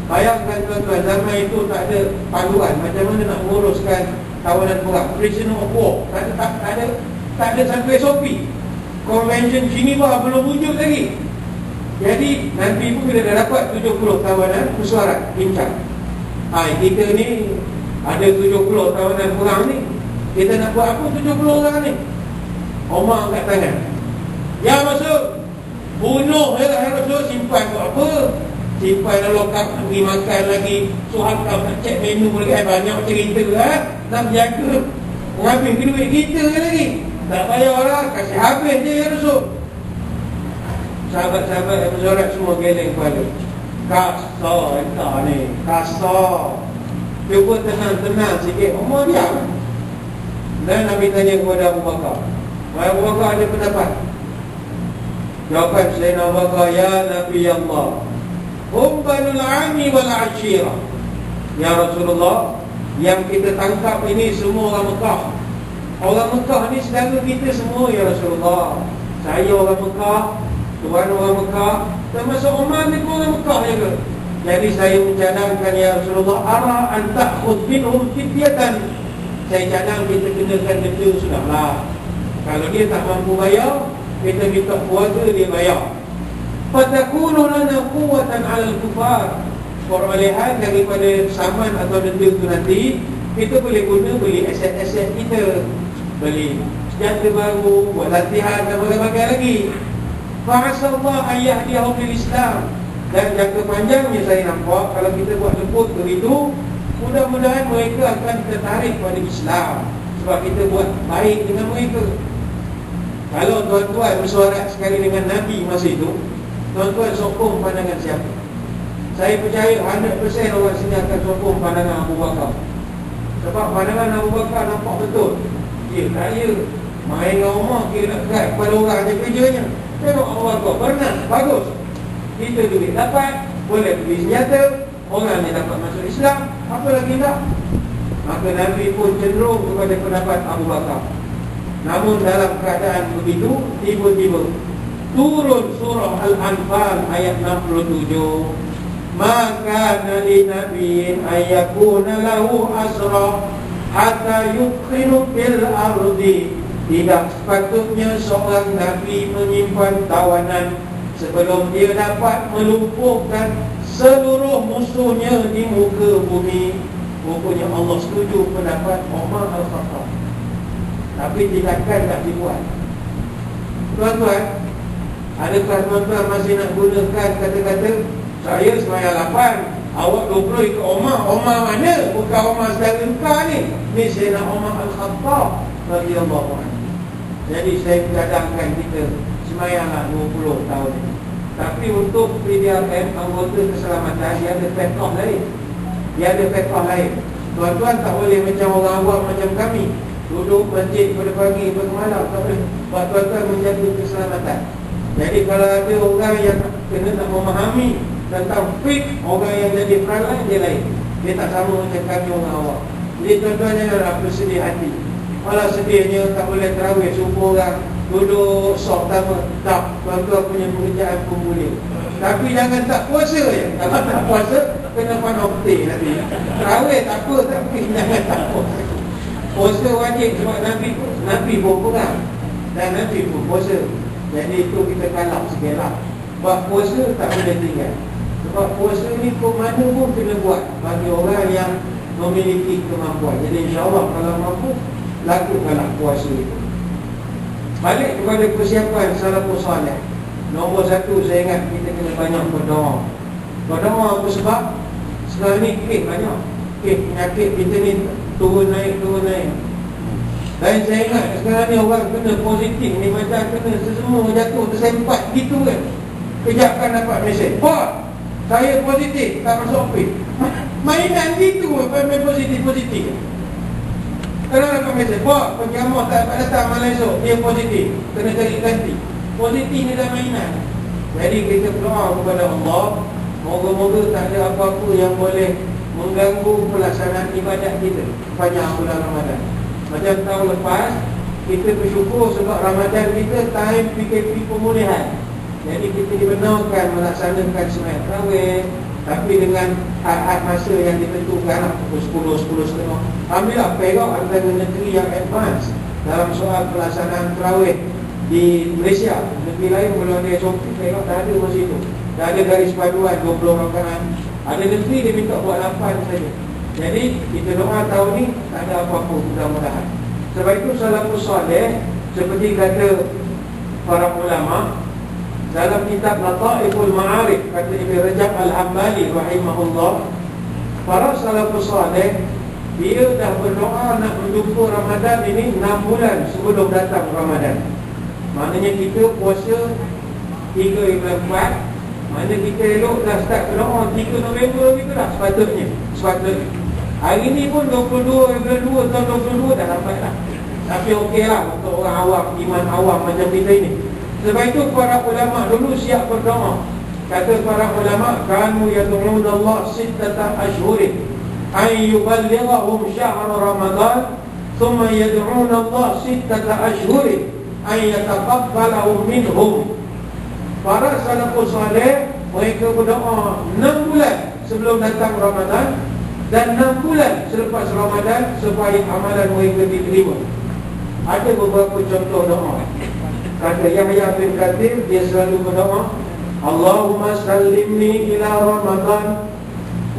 Bayangkan tuan-tuan, zaman itu tak ada panduan macam mana nak menguruskan kawanan perang, prisoner of war. Tak ada sampai SOP. Convention Geneva belum wujud lagi. Jadi nanti pun bila dah dapat 70 kawanan mesyuarat, bincang. Kita ni ada 70 kawanan perang ni, kita nak buat apa 70 orang ni? Umar angkat tangan, "Ya masuk. Bunuh je lah Rasul, simpan buat apa? Simpan dalam kap, pergi makan lagi. Suhakam nak cek menu lagi, banyak cerita lah. Nak jaga habis duit kita lagi. Tak payahlah, kasih habis je ya Rasul." Sahabat-sahabat yang bersorak semua geleng kepala. Kasar entah ni, kasar. Cuba tenang-tenang sikit. Umar diam. Dan Nabi tanya kepada Abu Bakar, "Wahai Abu Bakar, ada pendapat?" Jawapan Sayyidina Abu Bakar, "Ya Nabi Allah, hum banul ami wal ashirah." Ya Rasulullah, yang kita tangkap ini semua orang Mekah. Orang Mekah ni saudara kita semua ya Rasulullah. Saya orang Mekah, tuan orang Mekah, termasuk Umar ni pun orang Mekah juga. Jadi saya mencadangkan ya Rasulullah, ara an ta'khudh minhum fidyatan. Saya cadang kita kenakan denda sudahlah. Kalau dia tak mampu bayar, kita minta keluarga dia bayar. Fatakunu lana quwwatan 'ala al-kufar. Perolehan daripada saman atau denda itu nanti, kita boleh guna beli aset-aset kita, beli senjata baru, buat latihan dan berbagai lagi. Fa'asallahu an yahdiyahum lil Islam. Dan jangka panjangnya saya nampak, kalau kita buat lembut begitu, mudah-mudahan mereka akan tertarik pada Islam, sebab kita buat baik dengan mereka. Kalau tuan-tuan bersuara sekali dengan Nabi masa itu, tuan-tuan sokong pandangan siapa? Saya percaya 100% orang sini akan sokong pandangan Abu Bakar. Sebab pandangan Abu Bakar nampak betul. Dia kaya, main dengan Umar, dia nak kerat kepada orang je kerjanya. Tengok Abu Bakar, bernas, bagus. Kita duit dapat, boleh beli senjata, orang ni dapat masuk Islam, apa lagi tak? Maka Nabi pun cenderung kepada pendapat Abu Bakar. Namun dalam keadaan begitu, tiba-tiba turun surah Al-Anfal ayat 67. Maka Nabi Nabiin ayyakuna lahu asra hatta yukhiru fil ardi. Tidak sepatutnya seorang Nabi menyimpan tawanan sebelum dia dapat melumpuhkan seluruh musuhnya di muka bumi. Rupanya Allah setuju pendapat Umar Al-Khattab, tapi tindakan tak dibuat. Tuan-tuan, adakah tuan-tuan masih nak gunakan kata-kata saya sembahyang 8, awak 20 ikut Umar? Umar mana? Bukan Umar saudara engkau ni. Ni Sayyidina Umar Al-Khattab radhiyallahu anhu. Jadi saya cadangkan kita sembahyanglah 20 tahun ini. Tapi untuk PDRM, anggota keselamatan, dia ada fiqh lain. Dia ada fiqh lain. Tuan-tuan tak boleh macam orang awam macam kami, duduk masjid pada pagi, pada malam. Tak boleh. Buat tuan-tuan menjaga keselamatan. Jadi kalau ada orang yang kena tak memahami tentang fiqh, orang yang jadi peralan dia lain. Dia tak sama macam kami orang awam. Jadi tuan-tuan janganlah bersedih hati. Malah sedihnya tak boleh tarawih, suruh orang duduk sok pertama. Tak, tuan-tuan punya pekerjaan pun boleh. Tapi jangan tak puasa je. Kalau tak puasa, kena panoptik nanti. Tarawih tak apa, tapi jangan tak puasa. Puasa wajib sebab Nabi pun pegang, dan Nabi pun puasa. Jadi itu kita kalah sikit lah. Sebab puasa tak boleh tinggal. Sebab puasa ni pun mana pun kena buat bagi orang yang memiliki kemampuan. Jadi insyaAllah kalau mampu, lakukanlah puasa itu. Balik kepada persiapan salafus salih. Nombor 1, saya ingat kita kena banyak berdoa. Berdoa apa sebab? Sekarang ni kes banyak. Kes penyakit kita ni turun naik. Dan saya ingat sekarang ni orang kena positif ni macam kena sesemua jatuh tersempat gitu kan. Kejap kan dapat mesej, Pak, saya positif, tak masuk pay. Mainan gitu, main positif. Kalau dapat mesej, Pak, penjamah tak dapat datang malam esok, dia positif, kena cari ganti. Positif ni dah mainan. Jadi kita berdoa kepada Allah, moga-moga tak ada apa-apa yang boleh mengganggu pelaksanaan ibadat kita sepanjang bulan Ramadan. Macam tahun lepas, kita bersyukur sebab Ramadan kita time PKP pemulihan. Jadi kita dibenarkan melaksanakan sembahyang tarawih, tapi dengan had masa yang ditentukan, pukul 10, 10.30. Alhamdulillah, Perak antara negeri yang advance dalam soal pelaksanaan tarawih di Malaysia. Negeri lain belum ada SOP, Perak dah ada masa itu. Dah ada garis paduan 20 rakaat. Ada negeri dia minta buat 8 saja. Jadi kita doa tahun ni tak ada apa-apa, mudah-mudahan. Sebab itu salafus salih, seperti kata para ulama dalam kitab Lataiful Ma'arif, kata Ibn Rajab Al-Hambali rahimahullah, para salafus salih dia dah berdoa nak menjumpa Ramadan ini 6 bulan sebelum datang Ramadan. Maknanya kita puasa 3 bulan 4, mana kita elok dah start berdoa 3 November gitu lah sepatutnya. Hari ni pun 22 bulan 2 tahun 22 dah dapat lah. Tapi okey lah untuk orang awam, iman awam macam kita ini. Sebab itu para ulama dulu siap berdoa. Kata para ulama, kanu yad'una Allah sittata ashhurin ay yuballighahum syahr Ramadan thumma yad'una Allah sittata ashhurin an yataqabbalahum minhum. Para salafus saleh mereka berdoa 6 bulan sebelum datang Ramadan dan 6 bulan selepas Ramadan supaya amalan mereka diterima. Ada beberapa contoh doa. Kata Yahya bin Kathir, dia selalu berdoa, Allahumma sallimni ila Ramadan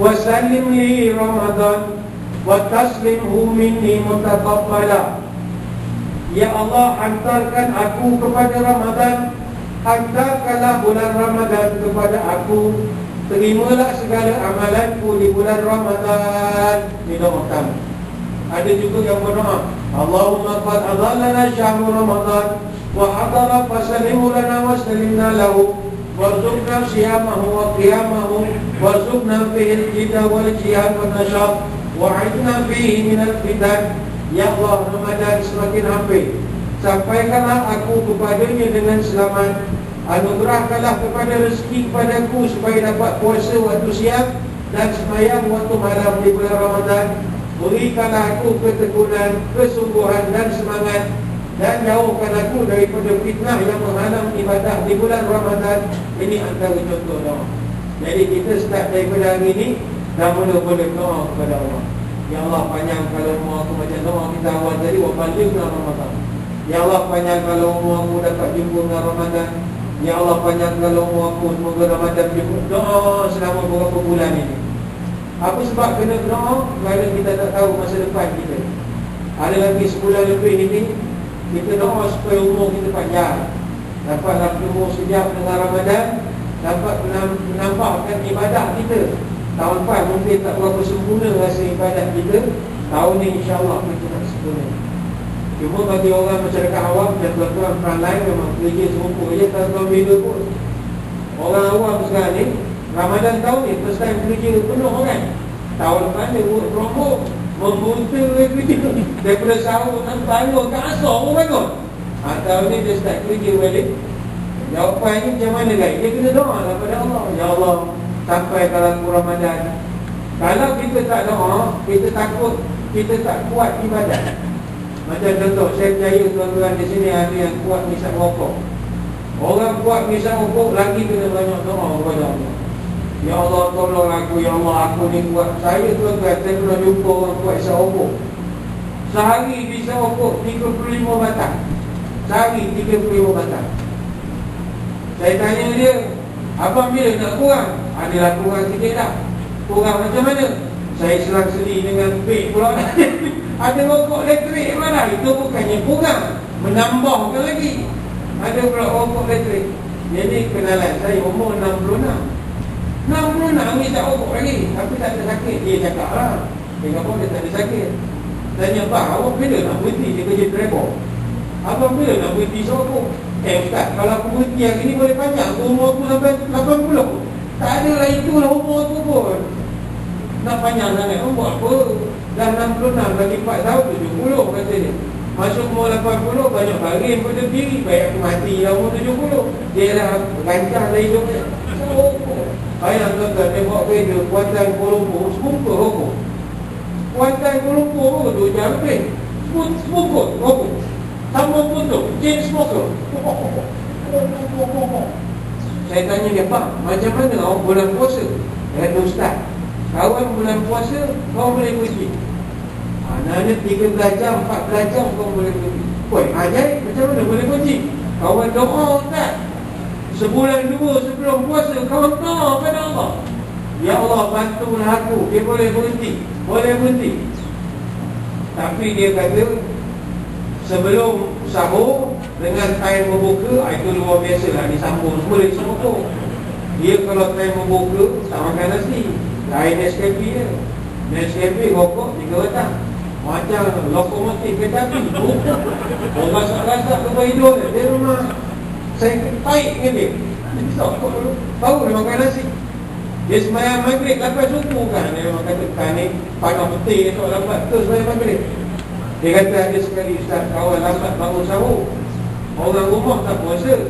wa sallim li Ramadan wa taslimhu minni mutaqabbala. Ya Allah, hantarkan aku kepada Ramadan, hantarkanlah bulan Ramadan kepada aku, terimalah segala amalanku di bulan Ramadan. Ini doa kami. Ada juga yang berdoa, Allahumma qad adallana syahrul Ramadan wa hadara fasallimu lana wa sallimna lahu warzuqna siyamahu wa qiyamahu warzuqna fihi al-jida wal jihad wal nashat wa'idna fihi minal fitan. Ya Allah, Ramadan semakin hampir, sampaikanlah aku kepadanya dengan selamat, anugerahkanlah kepada rezeki kepadaku supaya dapat puasa waktu siang dan sembahyang waktu malam di bulan Ramadan. Berikanlah aku ketekunan, kesungguhan dan semangat, dan jauhkan aku daripada fitnah yang menghalang ibadah di bulan Ramadan. Ini antara contoh doa. Jadi kita start daripada hari ini dah mula-mula doa kepada Allah. Ya Allah, panjang kalau umur aku macam doa kita awal tadi, wa balighna Ramadan. Ya Allah, panjang kalau umur aku dapat jumpa dengan Ramadan. Ya Allah, panjang kalau umur aku semoga Ramadan jumpa. Doa selama beberapa bulan ini. Apa sebab kena doa? Kerana kita tak tahu masa depan kita. Ada lagi sebulan lebih ini, kita doa supaya umur kita panjang, dapat umur sejak dengan Ramadan, dapat menambahkan ibadah kita. Tahun depan mungkin tak berapa sempurna rasa ibadat kita, tahun ni insyaAllah kita nak sempurna. Cuma bagi orang masyarakat awam dan tuan-tuan peran lain, memang kerja serumpuk je tahun-tahun beda pun. Orang awam sekarang ni, Ramadan tahun ni first time kerja penuh kan. Tahun depan dia buat kelompok, membunta kerja daripada sahur dan bangun ke asar pun bangun. Tahun ni dia start kerja balik. Jawapan ni macam mana guys? Dia kena doa lah pada Allah. Ya Allah, sampai kalau Ramadan. Kalau kita tak doa, kita takut kita tak kuat ibadat. Macam contoh, saya percaya tuan-tuan di sini ada yang kuat misal rokok. Orang kuat misal rokok lagi kena banyak doa kepada Allah. Ya Allah, tolong aku. Ya Allah, aku ni kuat. Saya tuan-tuan, saya pernah jumpa orang kuat isap rokok. Sehari bisa rokok 35 batang. Sehari 35 batang. Saya tanya dia, abang bila nak kurang? Adalah kurang sikit dah. Kurang macam mana? Saya serang seli dengan beg pula. Ada rokok elektrik mana? Itu bukannya kurang, menambahkan lagi. Ada pula rokok elektrik. Jadi kenalan saya umur 66 ni tak rokok lagi, tapi tak ada sakit. Dia cakap lah, dia kata dia tak ada sakit. Tanya, abang, awak bila nak berhenti? Dia kerja driver. Abang bila nak berhenti serokok? Ustaz, kalau aku berhenti hari ni boleh panjang, umur aku sampai 80. Tak ada lah, itulah umur aku pun. Nak panjang sangat, umur apa? Dah 66, lagi 4 tahun, 70 kata dia. Masuk umur 80, banyak barin pada diri. Baik aku mati lah umur 70. Dia dah rancang lah hidup dia. Serokok. Bayang tuan-tuan, dia bawa kereta Kuantan Kuala Lumpur, sebungkus rokok. Kuantan Kuala Lumpur pun 2 jam lebih. Sebungkus rokok. Sambung putus, chain smoker. Saya tanya dia, Pak, macam mana awak bulan puasa? Dia kata, Ustaz, kawan bulan puasa, kau boleh pergi. Anak-anak 13 jam, 14 jam kau boleh pergi. Woi, ajaib, macam mana boleh pergi? Kawan doa, Ustaz. Sebulan 2 sebelum puasa, kawan doa pada Allah. Ya Allah, bantulah aku. Dia boleh berhenti. Boleh berhenti. Tapi dia kata, sebelum sahur dengan time membuka, itu luar biasa lah, disambung semua dari sahur. Dia kalau time membuka tak makan nasi, lain Nescafe dia. Nescafe rokok 3 batang. Macam lokomotif kereta api. Orang masak-masak ke hidup dia. Dia rumah saya baik dengan dia. Baru dia makan nasi. Dia sembahyang maghrib lepas subuh kan. Dia memang kata ni panas putih dia tak lambat tu sembahyang maghrib. Dia kata ada sekali Ustaz, kawan lambat bangun sahur. Orang rumah tak puasa.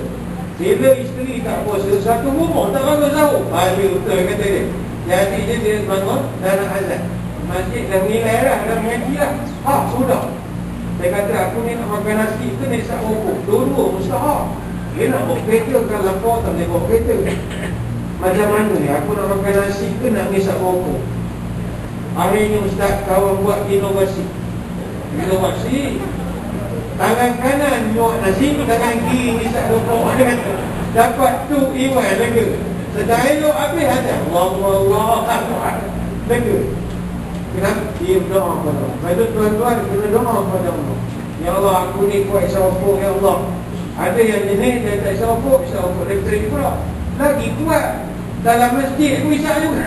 Bila isteri tak puasa, satu rumah tak bangun sahur. Dia betul kata dia. Jadi dia bangun dan nak azan. Masjid dah menilai lah, dah mengaji lah. Sudah. Dia kata aku ni nak makan nasi ke nak isap rokok? Dua-dua mustahak. Dia nak bawa kereta kan lapar tak boleh bawa kereta. Macam mana ni? Aku nak makan nasi ke nak isap rokok? Hari ni ustaz kawan buat inovasi. Tangan kanan nyuak nasi, tangan kiri isap rokok. Dapat tu iwan lega. Sedang elok habis ada Allah lega. Kenapa? Dia berdoa kepada Allah. Lepas tuan-tuan kena doa kepada Allah. Ya Allah, aku ni kuat isap rokok, ya Allah. Ada yang jenis dia tak isap rokok elektrik pula. Lagi kuat dalam masjid aku isap juga.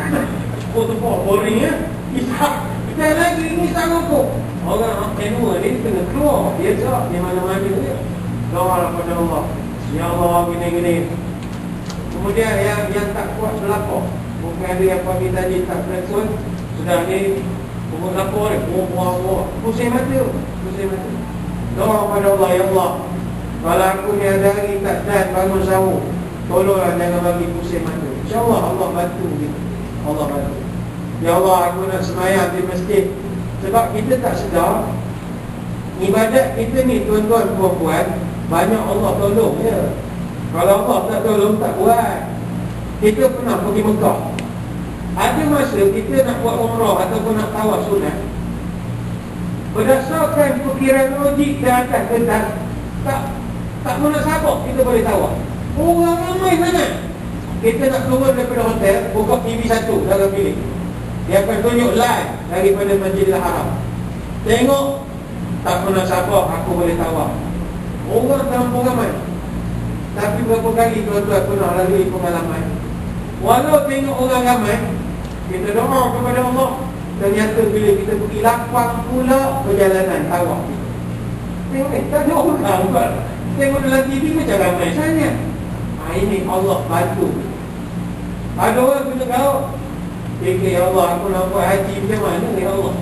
Oh tu pun boring ya. Isap. Dan lagi ni isap rokok. Orang menua ni kena keluar. Dia tak di mana-mana dia. Doa kepada Allah. Ya Allah, gini-gini. Kemudian yang tak kuat berlapar. Bukan ada yang pagi tadi tak telefon. Sudah ni umur lapar ni. Buah-buah. Pusing mata. Doa kepada Allah. Ya Allah, kalau aku ni ada hari tak dan bangun sahur, tolonglah jangan bagi pusing mata. InsyaAllah Allah bantu kita. Allah bantu. Ya Allah, aku nak semayang di masjid. Sebab kita tak sedar ibadat kita ni tuan-tuan puan-puan, banyak Allah tolong ya. Kalau Allah tak tolong tak buat. Kita pernah pergi Mekah. Ada masa kita nak buat umrah ataupun nak tawaf sunat, berdasarkan perkiraan logik dan atas kertas, tak munasabah kita boleh tawaf. Orang ramai sangat. Kita nak keluar daripada hotel, buka TV satu dalam bilik. Dia akan tunjuk live daripada Masjidil Haram. Tengok, tak munasabah aku boleh tawaf. Orang terlampau ramai. Tapi berapa kali tuan-tuan pernah lalui pengalaman, walau tengok orang ramai, kita doa kepada Allah. Ternyata bila kita pergi lapang pula perjalanan tawaf. Tengok tak ada orang. Tengok dalam TV macam ramai sangat. Ini Allah bantu. Ada orang kena gawat. Fikir, ya Allah, aku nak buat haji macam mana ya Allah?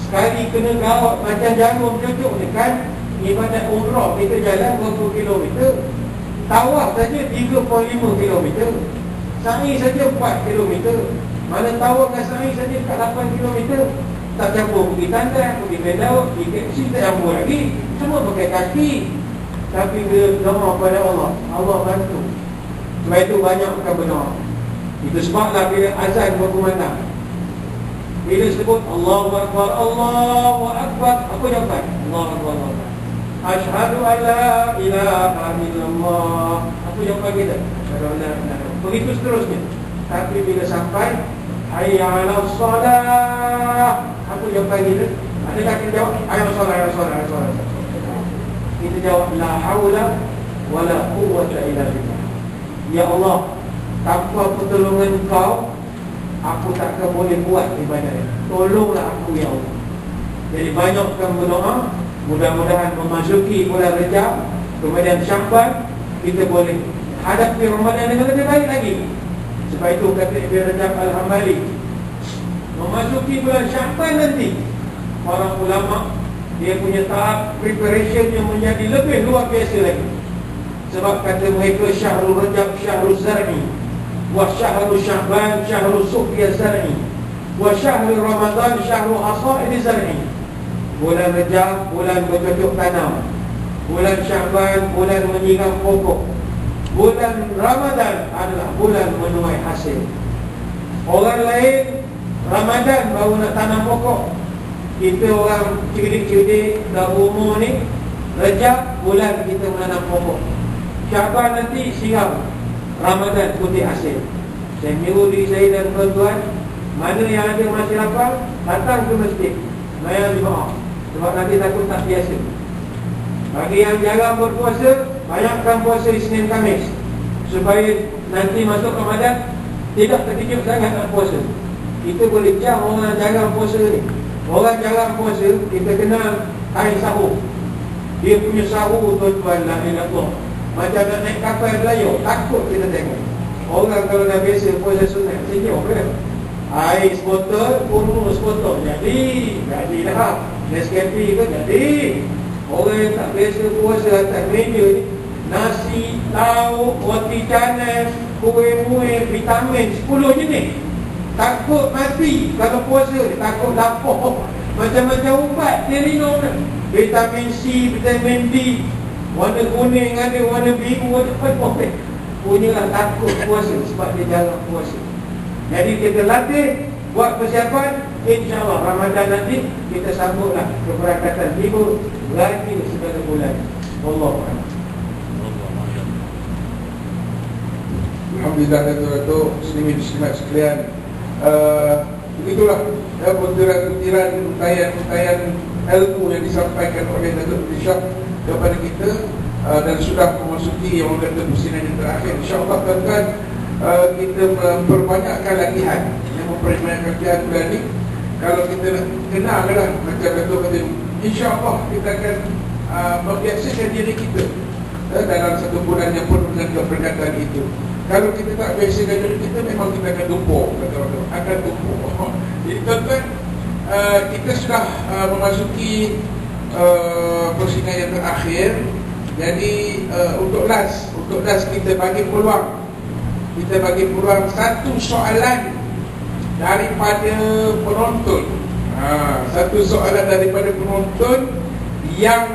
Sekali kena gawat macam jarum cucuk ni kan. Ibadat umrah kita jalan berapa kilometer. Tawaf saja 3.5 kilometer. Sa'i saja 4 kilometer. Mana tawaf dengan sa'i saja 8 kilometer. Tak campur pergi tandas, pergi bedau, pergi keksi, tak campur lagi. Semua pakai kaki. Tapi bila doa kepada Allah, Allah bantu. Sebab itu banyak akan berdoa. Itu sebablah bila azan berkumandang, bila sebut Allahu Akbar, Allahu Akbar, apa jawapan? Allahu Akbar, Allahu Akbar. Asyhadu an la ilaha illallah. Apa jawapan kita? Asyhadu an la ilaha illallah. Begitu seterusnya. Tapi bila sampai hayya 'alas salah, apa jawapan kita? Adakah kita jawab hayya 'alas salah, hayya 'alas salah, hayya 'alas salah? Kita jawab la haula wala quwwata illa billah. Ya Allah, tanpa pertolongan Engkau, aku takkan boleh buat ibadat ini. Tolonglah aku ya Allah. Jadi banyakkan berdoa. Mudah-mudahan memasuki bulan Rejab, kemudian Syakban, kita boleh hadapi Ramadan dengan lebih baik lagi. Sebab itu kata Ibn Rajab Al-Hambali, memasuki bulan Syakban nanti, orang ulama dia punya tahap preparation yang menjadi lebih luar biasa lagi. Sebab kata mereka Syahrul Rajab Syahrul Zar'i, wa Syahrul Syakban Syahrul Suqiyah Zar'i, wa Syahrul Ramadan Syahrul Hasa'id Zar'i. Bulan Rejab, bulan bercocok tanam. Bulan Syakban, bulan menyiram pokok. Bulan Ramadan adalah bulan menuai hasil. Orang lain Ramadan baru nak tanam pokok. Kita orang cerdik-cerdik dah umur ni, Rejab bulan kita menanam pokok. Syakban nanti siram, Ramadan putih hasil. Saya menyuruh diri saya dan tuan-tuan, mana yang ada masih lapar, datang ke masjid, mayang jemaah. Sebab nanti takut tak biasa. Bagi yang jarang berpuasa, banyakkan puasa Isnin Khamis, supaya nanti masuk Ramadan tidak terkejut sangat nak puasa. Kita boleh jam orang jarang puasa ni. Orang jarang puasa, kita kenal kain sahur. Dia punya sahur tuan-tuan lah ni Allah. Macam nak naik kapal belayar, takut kita tengok. Orang kalau dah biasa puasa sunat, senyum kan? Air sebotol, kurus sebotol. Jadilah Nescafe ke jadi. Orang yang tak biasa puasa atas meja ni, nasi, lauk, roti canai, kuih-muih, vitamin 10 jenis. Takut mati kalau puasa, takut lapar. Macam-macam ubat dia minum dah. Vitamin C, vitamin D, warna kuning ada, warna biru ada, apa-apa. Punyalah takut puasa sebab dia jarang puasa. Jadi kita latih, buat persiapan, insya-Allah Ramadan nanti kita sambutlah keberangkatan libur lagi segala bulan. Wallahu a'lam. Alhamdulillah, Datuk-Datuk, muslimin muslimat sekalian. Begitulah butiran-butiran untayan ilmu yang disampaikan oleh Datuk Syah kepada kita, dan sudah memasuki yang orang kata pusingan yang terakhir. InsyaAllah tuan-tuan, kita memperbanyakkan latihan, yang memperbanyakkan latihan bulan ni. Kalau kita kenal lah, macam Datuk kata, InsyaAllah kita akan membiasakan diri kita dalam satu bulan yang penuh dengan keberkatan itu. Kalau kita tak biasakan diri kita, memang kita akan tumpuk, akan tumpuk. Jadi tuan-tuan, kita sudah memasuki persidangan yang terakhir. Jadi untuk last kita bagi peluang, satu soalan daripada penonton. Satu soalan daripada penonton yang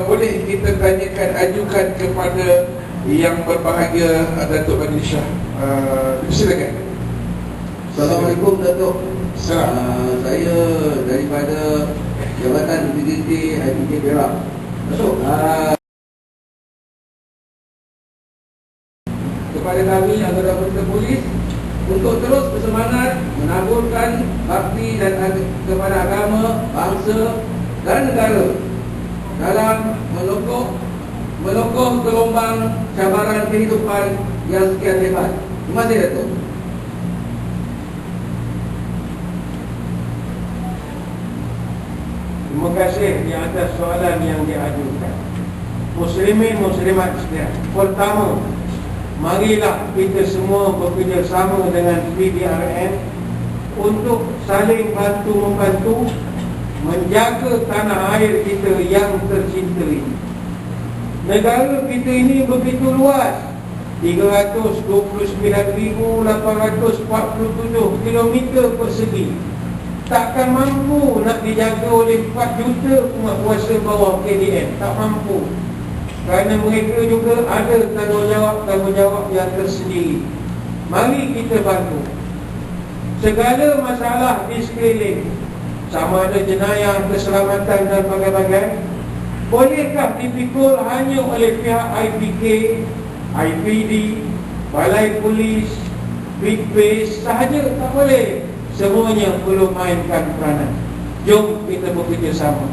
boleh kita tanyakan, ajukan kepada yang berbahagia Datuk Badri Shah. Silakan. Assalamualaikum Datuk. Saya daripada Jabatan Integriti IPK Perak. Datuk, Kepada kami anggota polis untuk terus bersemangat menaburkan bakti dan kepada agama, bangsa dan negara dalam melokoh gelombang cabaran kehidupan yang sekian hebat. Terima kasih Datuk. Terima kasih di atas soalan yang diajukan. Muslimin muslimat sekalian, pertama, marilah kita semua bekerjasama dengan PDRN untuk saling bantu-membantu menjaga tanah air kita yang tercinta ini. Negara kita ini begitu luas, 329,847 km persegi. Takkan mampu nak dijaga oleh 4 juta umat kuasa bawah KDN. Tak mampu. Kerana mereka juga ada tanggungjawab yang tersendiri. Mari kita bantu. Segala masalah di sekeliling, sama ada jenayah, keselamatan dan bagai-bagai, bolehkah dipikul hanya oleh pihak IPK, IPD, Balai Polis, Big Base sahaja? Tak boleh. Semuanya perlu mainkan peranan. Jom kita bekerjasama.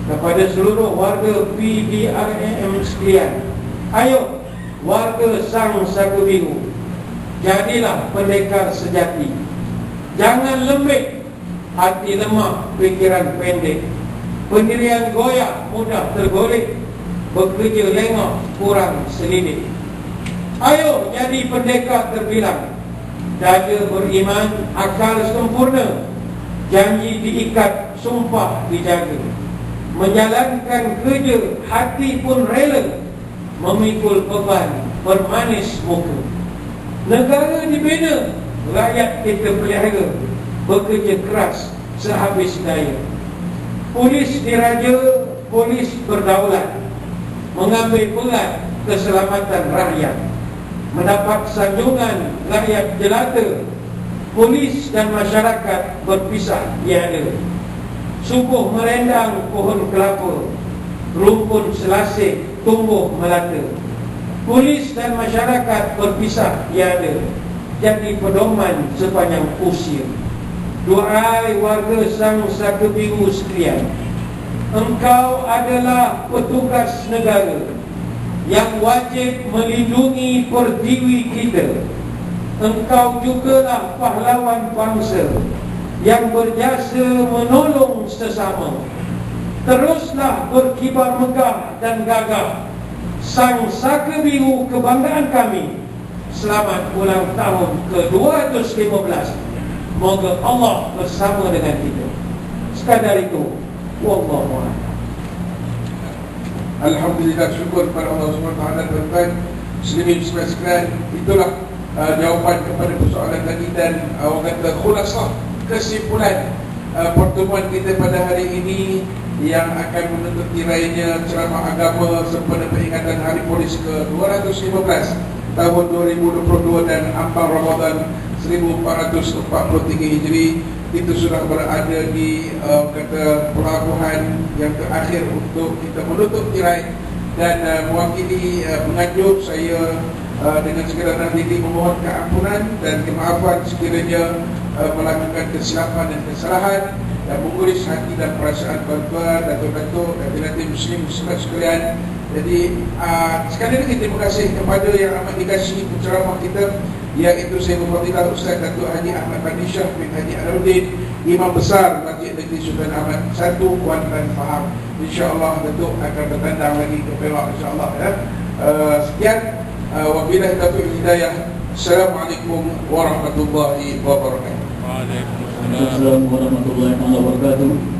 Kepada seluruh warga PDRM sekalian, ayo warga Sang Saka Biru, jadilah pendekar sejati. Jangan lembek, hati lemah, fikiran pendek, pendirian goyah, mudah tergolek, bekerja lengah, kurang selidik. Ayo jadi pendekar terbilang, dada beriman, akal sempurna, janji diikat, sumpah dijaga, menjalankan kerja, hati pun rela, memikul beban, bermanis muka. Negara dibina, rakyat kita pelihara, bekerja keras sehabis daya. Polis diraja, polis berdaulat, mengambil peran keselamatan rakyat, mendapat sanjungan rakyat jelata. Polis dan masyarakat berpisah tiada. Subuh merendang pohon kelapa, rumpun selasih tumbuh melata. Polis dan masyarakat berpisah tiada, jadi pedoman sepanjang usia. Duhai warga Sang Saka Biru sekalian, engkau adalah petugas negara yang wajib melindungi pertiwi kita. Engkau jugalah pahlawan bangsa yang berjasa menolong sesama. Teruslah berkibar megah dan gagah. Sang Saka Biru kebanggaan kami. Selamat ulang tahun ke-215. Moga Allah bersama dengan kita. Sekadar itu, wallahu a'lam. Alhamdulillah, syukur kepada Allah SWT. Tuan-tuan muslimin muslimat sekalian, itulah jawapan kepada persoalan tadi, dan orang kata khulasah, kesimpulan pertemuan kita pada hari ini yang akan menutup kirainya ceramah agama sempena peringatan Hari Polis ke-215 tahun 2022 dan Ampang Ramadan 1443 Hijri. Itu sudah berada di kata pelabuhan yang terakhir untuk kita menutup kirai. Dan mewakili penganjur, saya dengan segala rendah diri memohon keampunan dan kemaafan sekiranya melakukan kesilapan dan kesalahan dan menguris hati dan perasaan tuan-tuan, datuk-datuk, hati-hati muslim muslimat sekalian. Jadi sekali lagi terima kasih kepada yang amat dikasihi penceramah kita, iaitu Saya Berfadilah Ustaz Datuk Haji Ahmad Bani Syah bin Haji Alauddin, Imam Besar Masjid Negeri Sultan Ahmad 1 Kuantan Faham. InsyaAllah Datuk akan bertandang lagi ke Perak insyaAllah ya. Sekian, wabillahi taufiq wal hidayah. Assalamualaikum warahmatullahi wabarakatuh. Waalaikumsalam warahmatullahi wabarakatuh.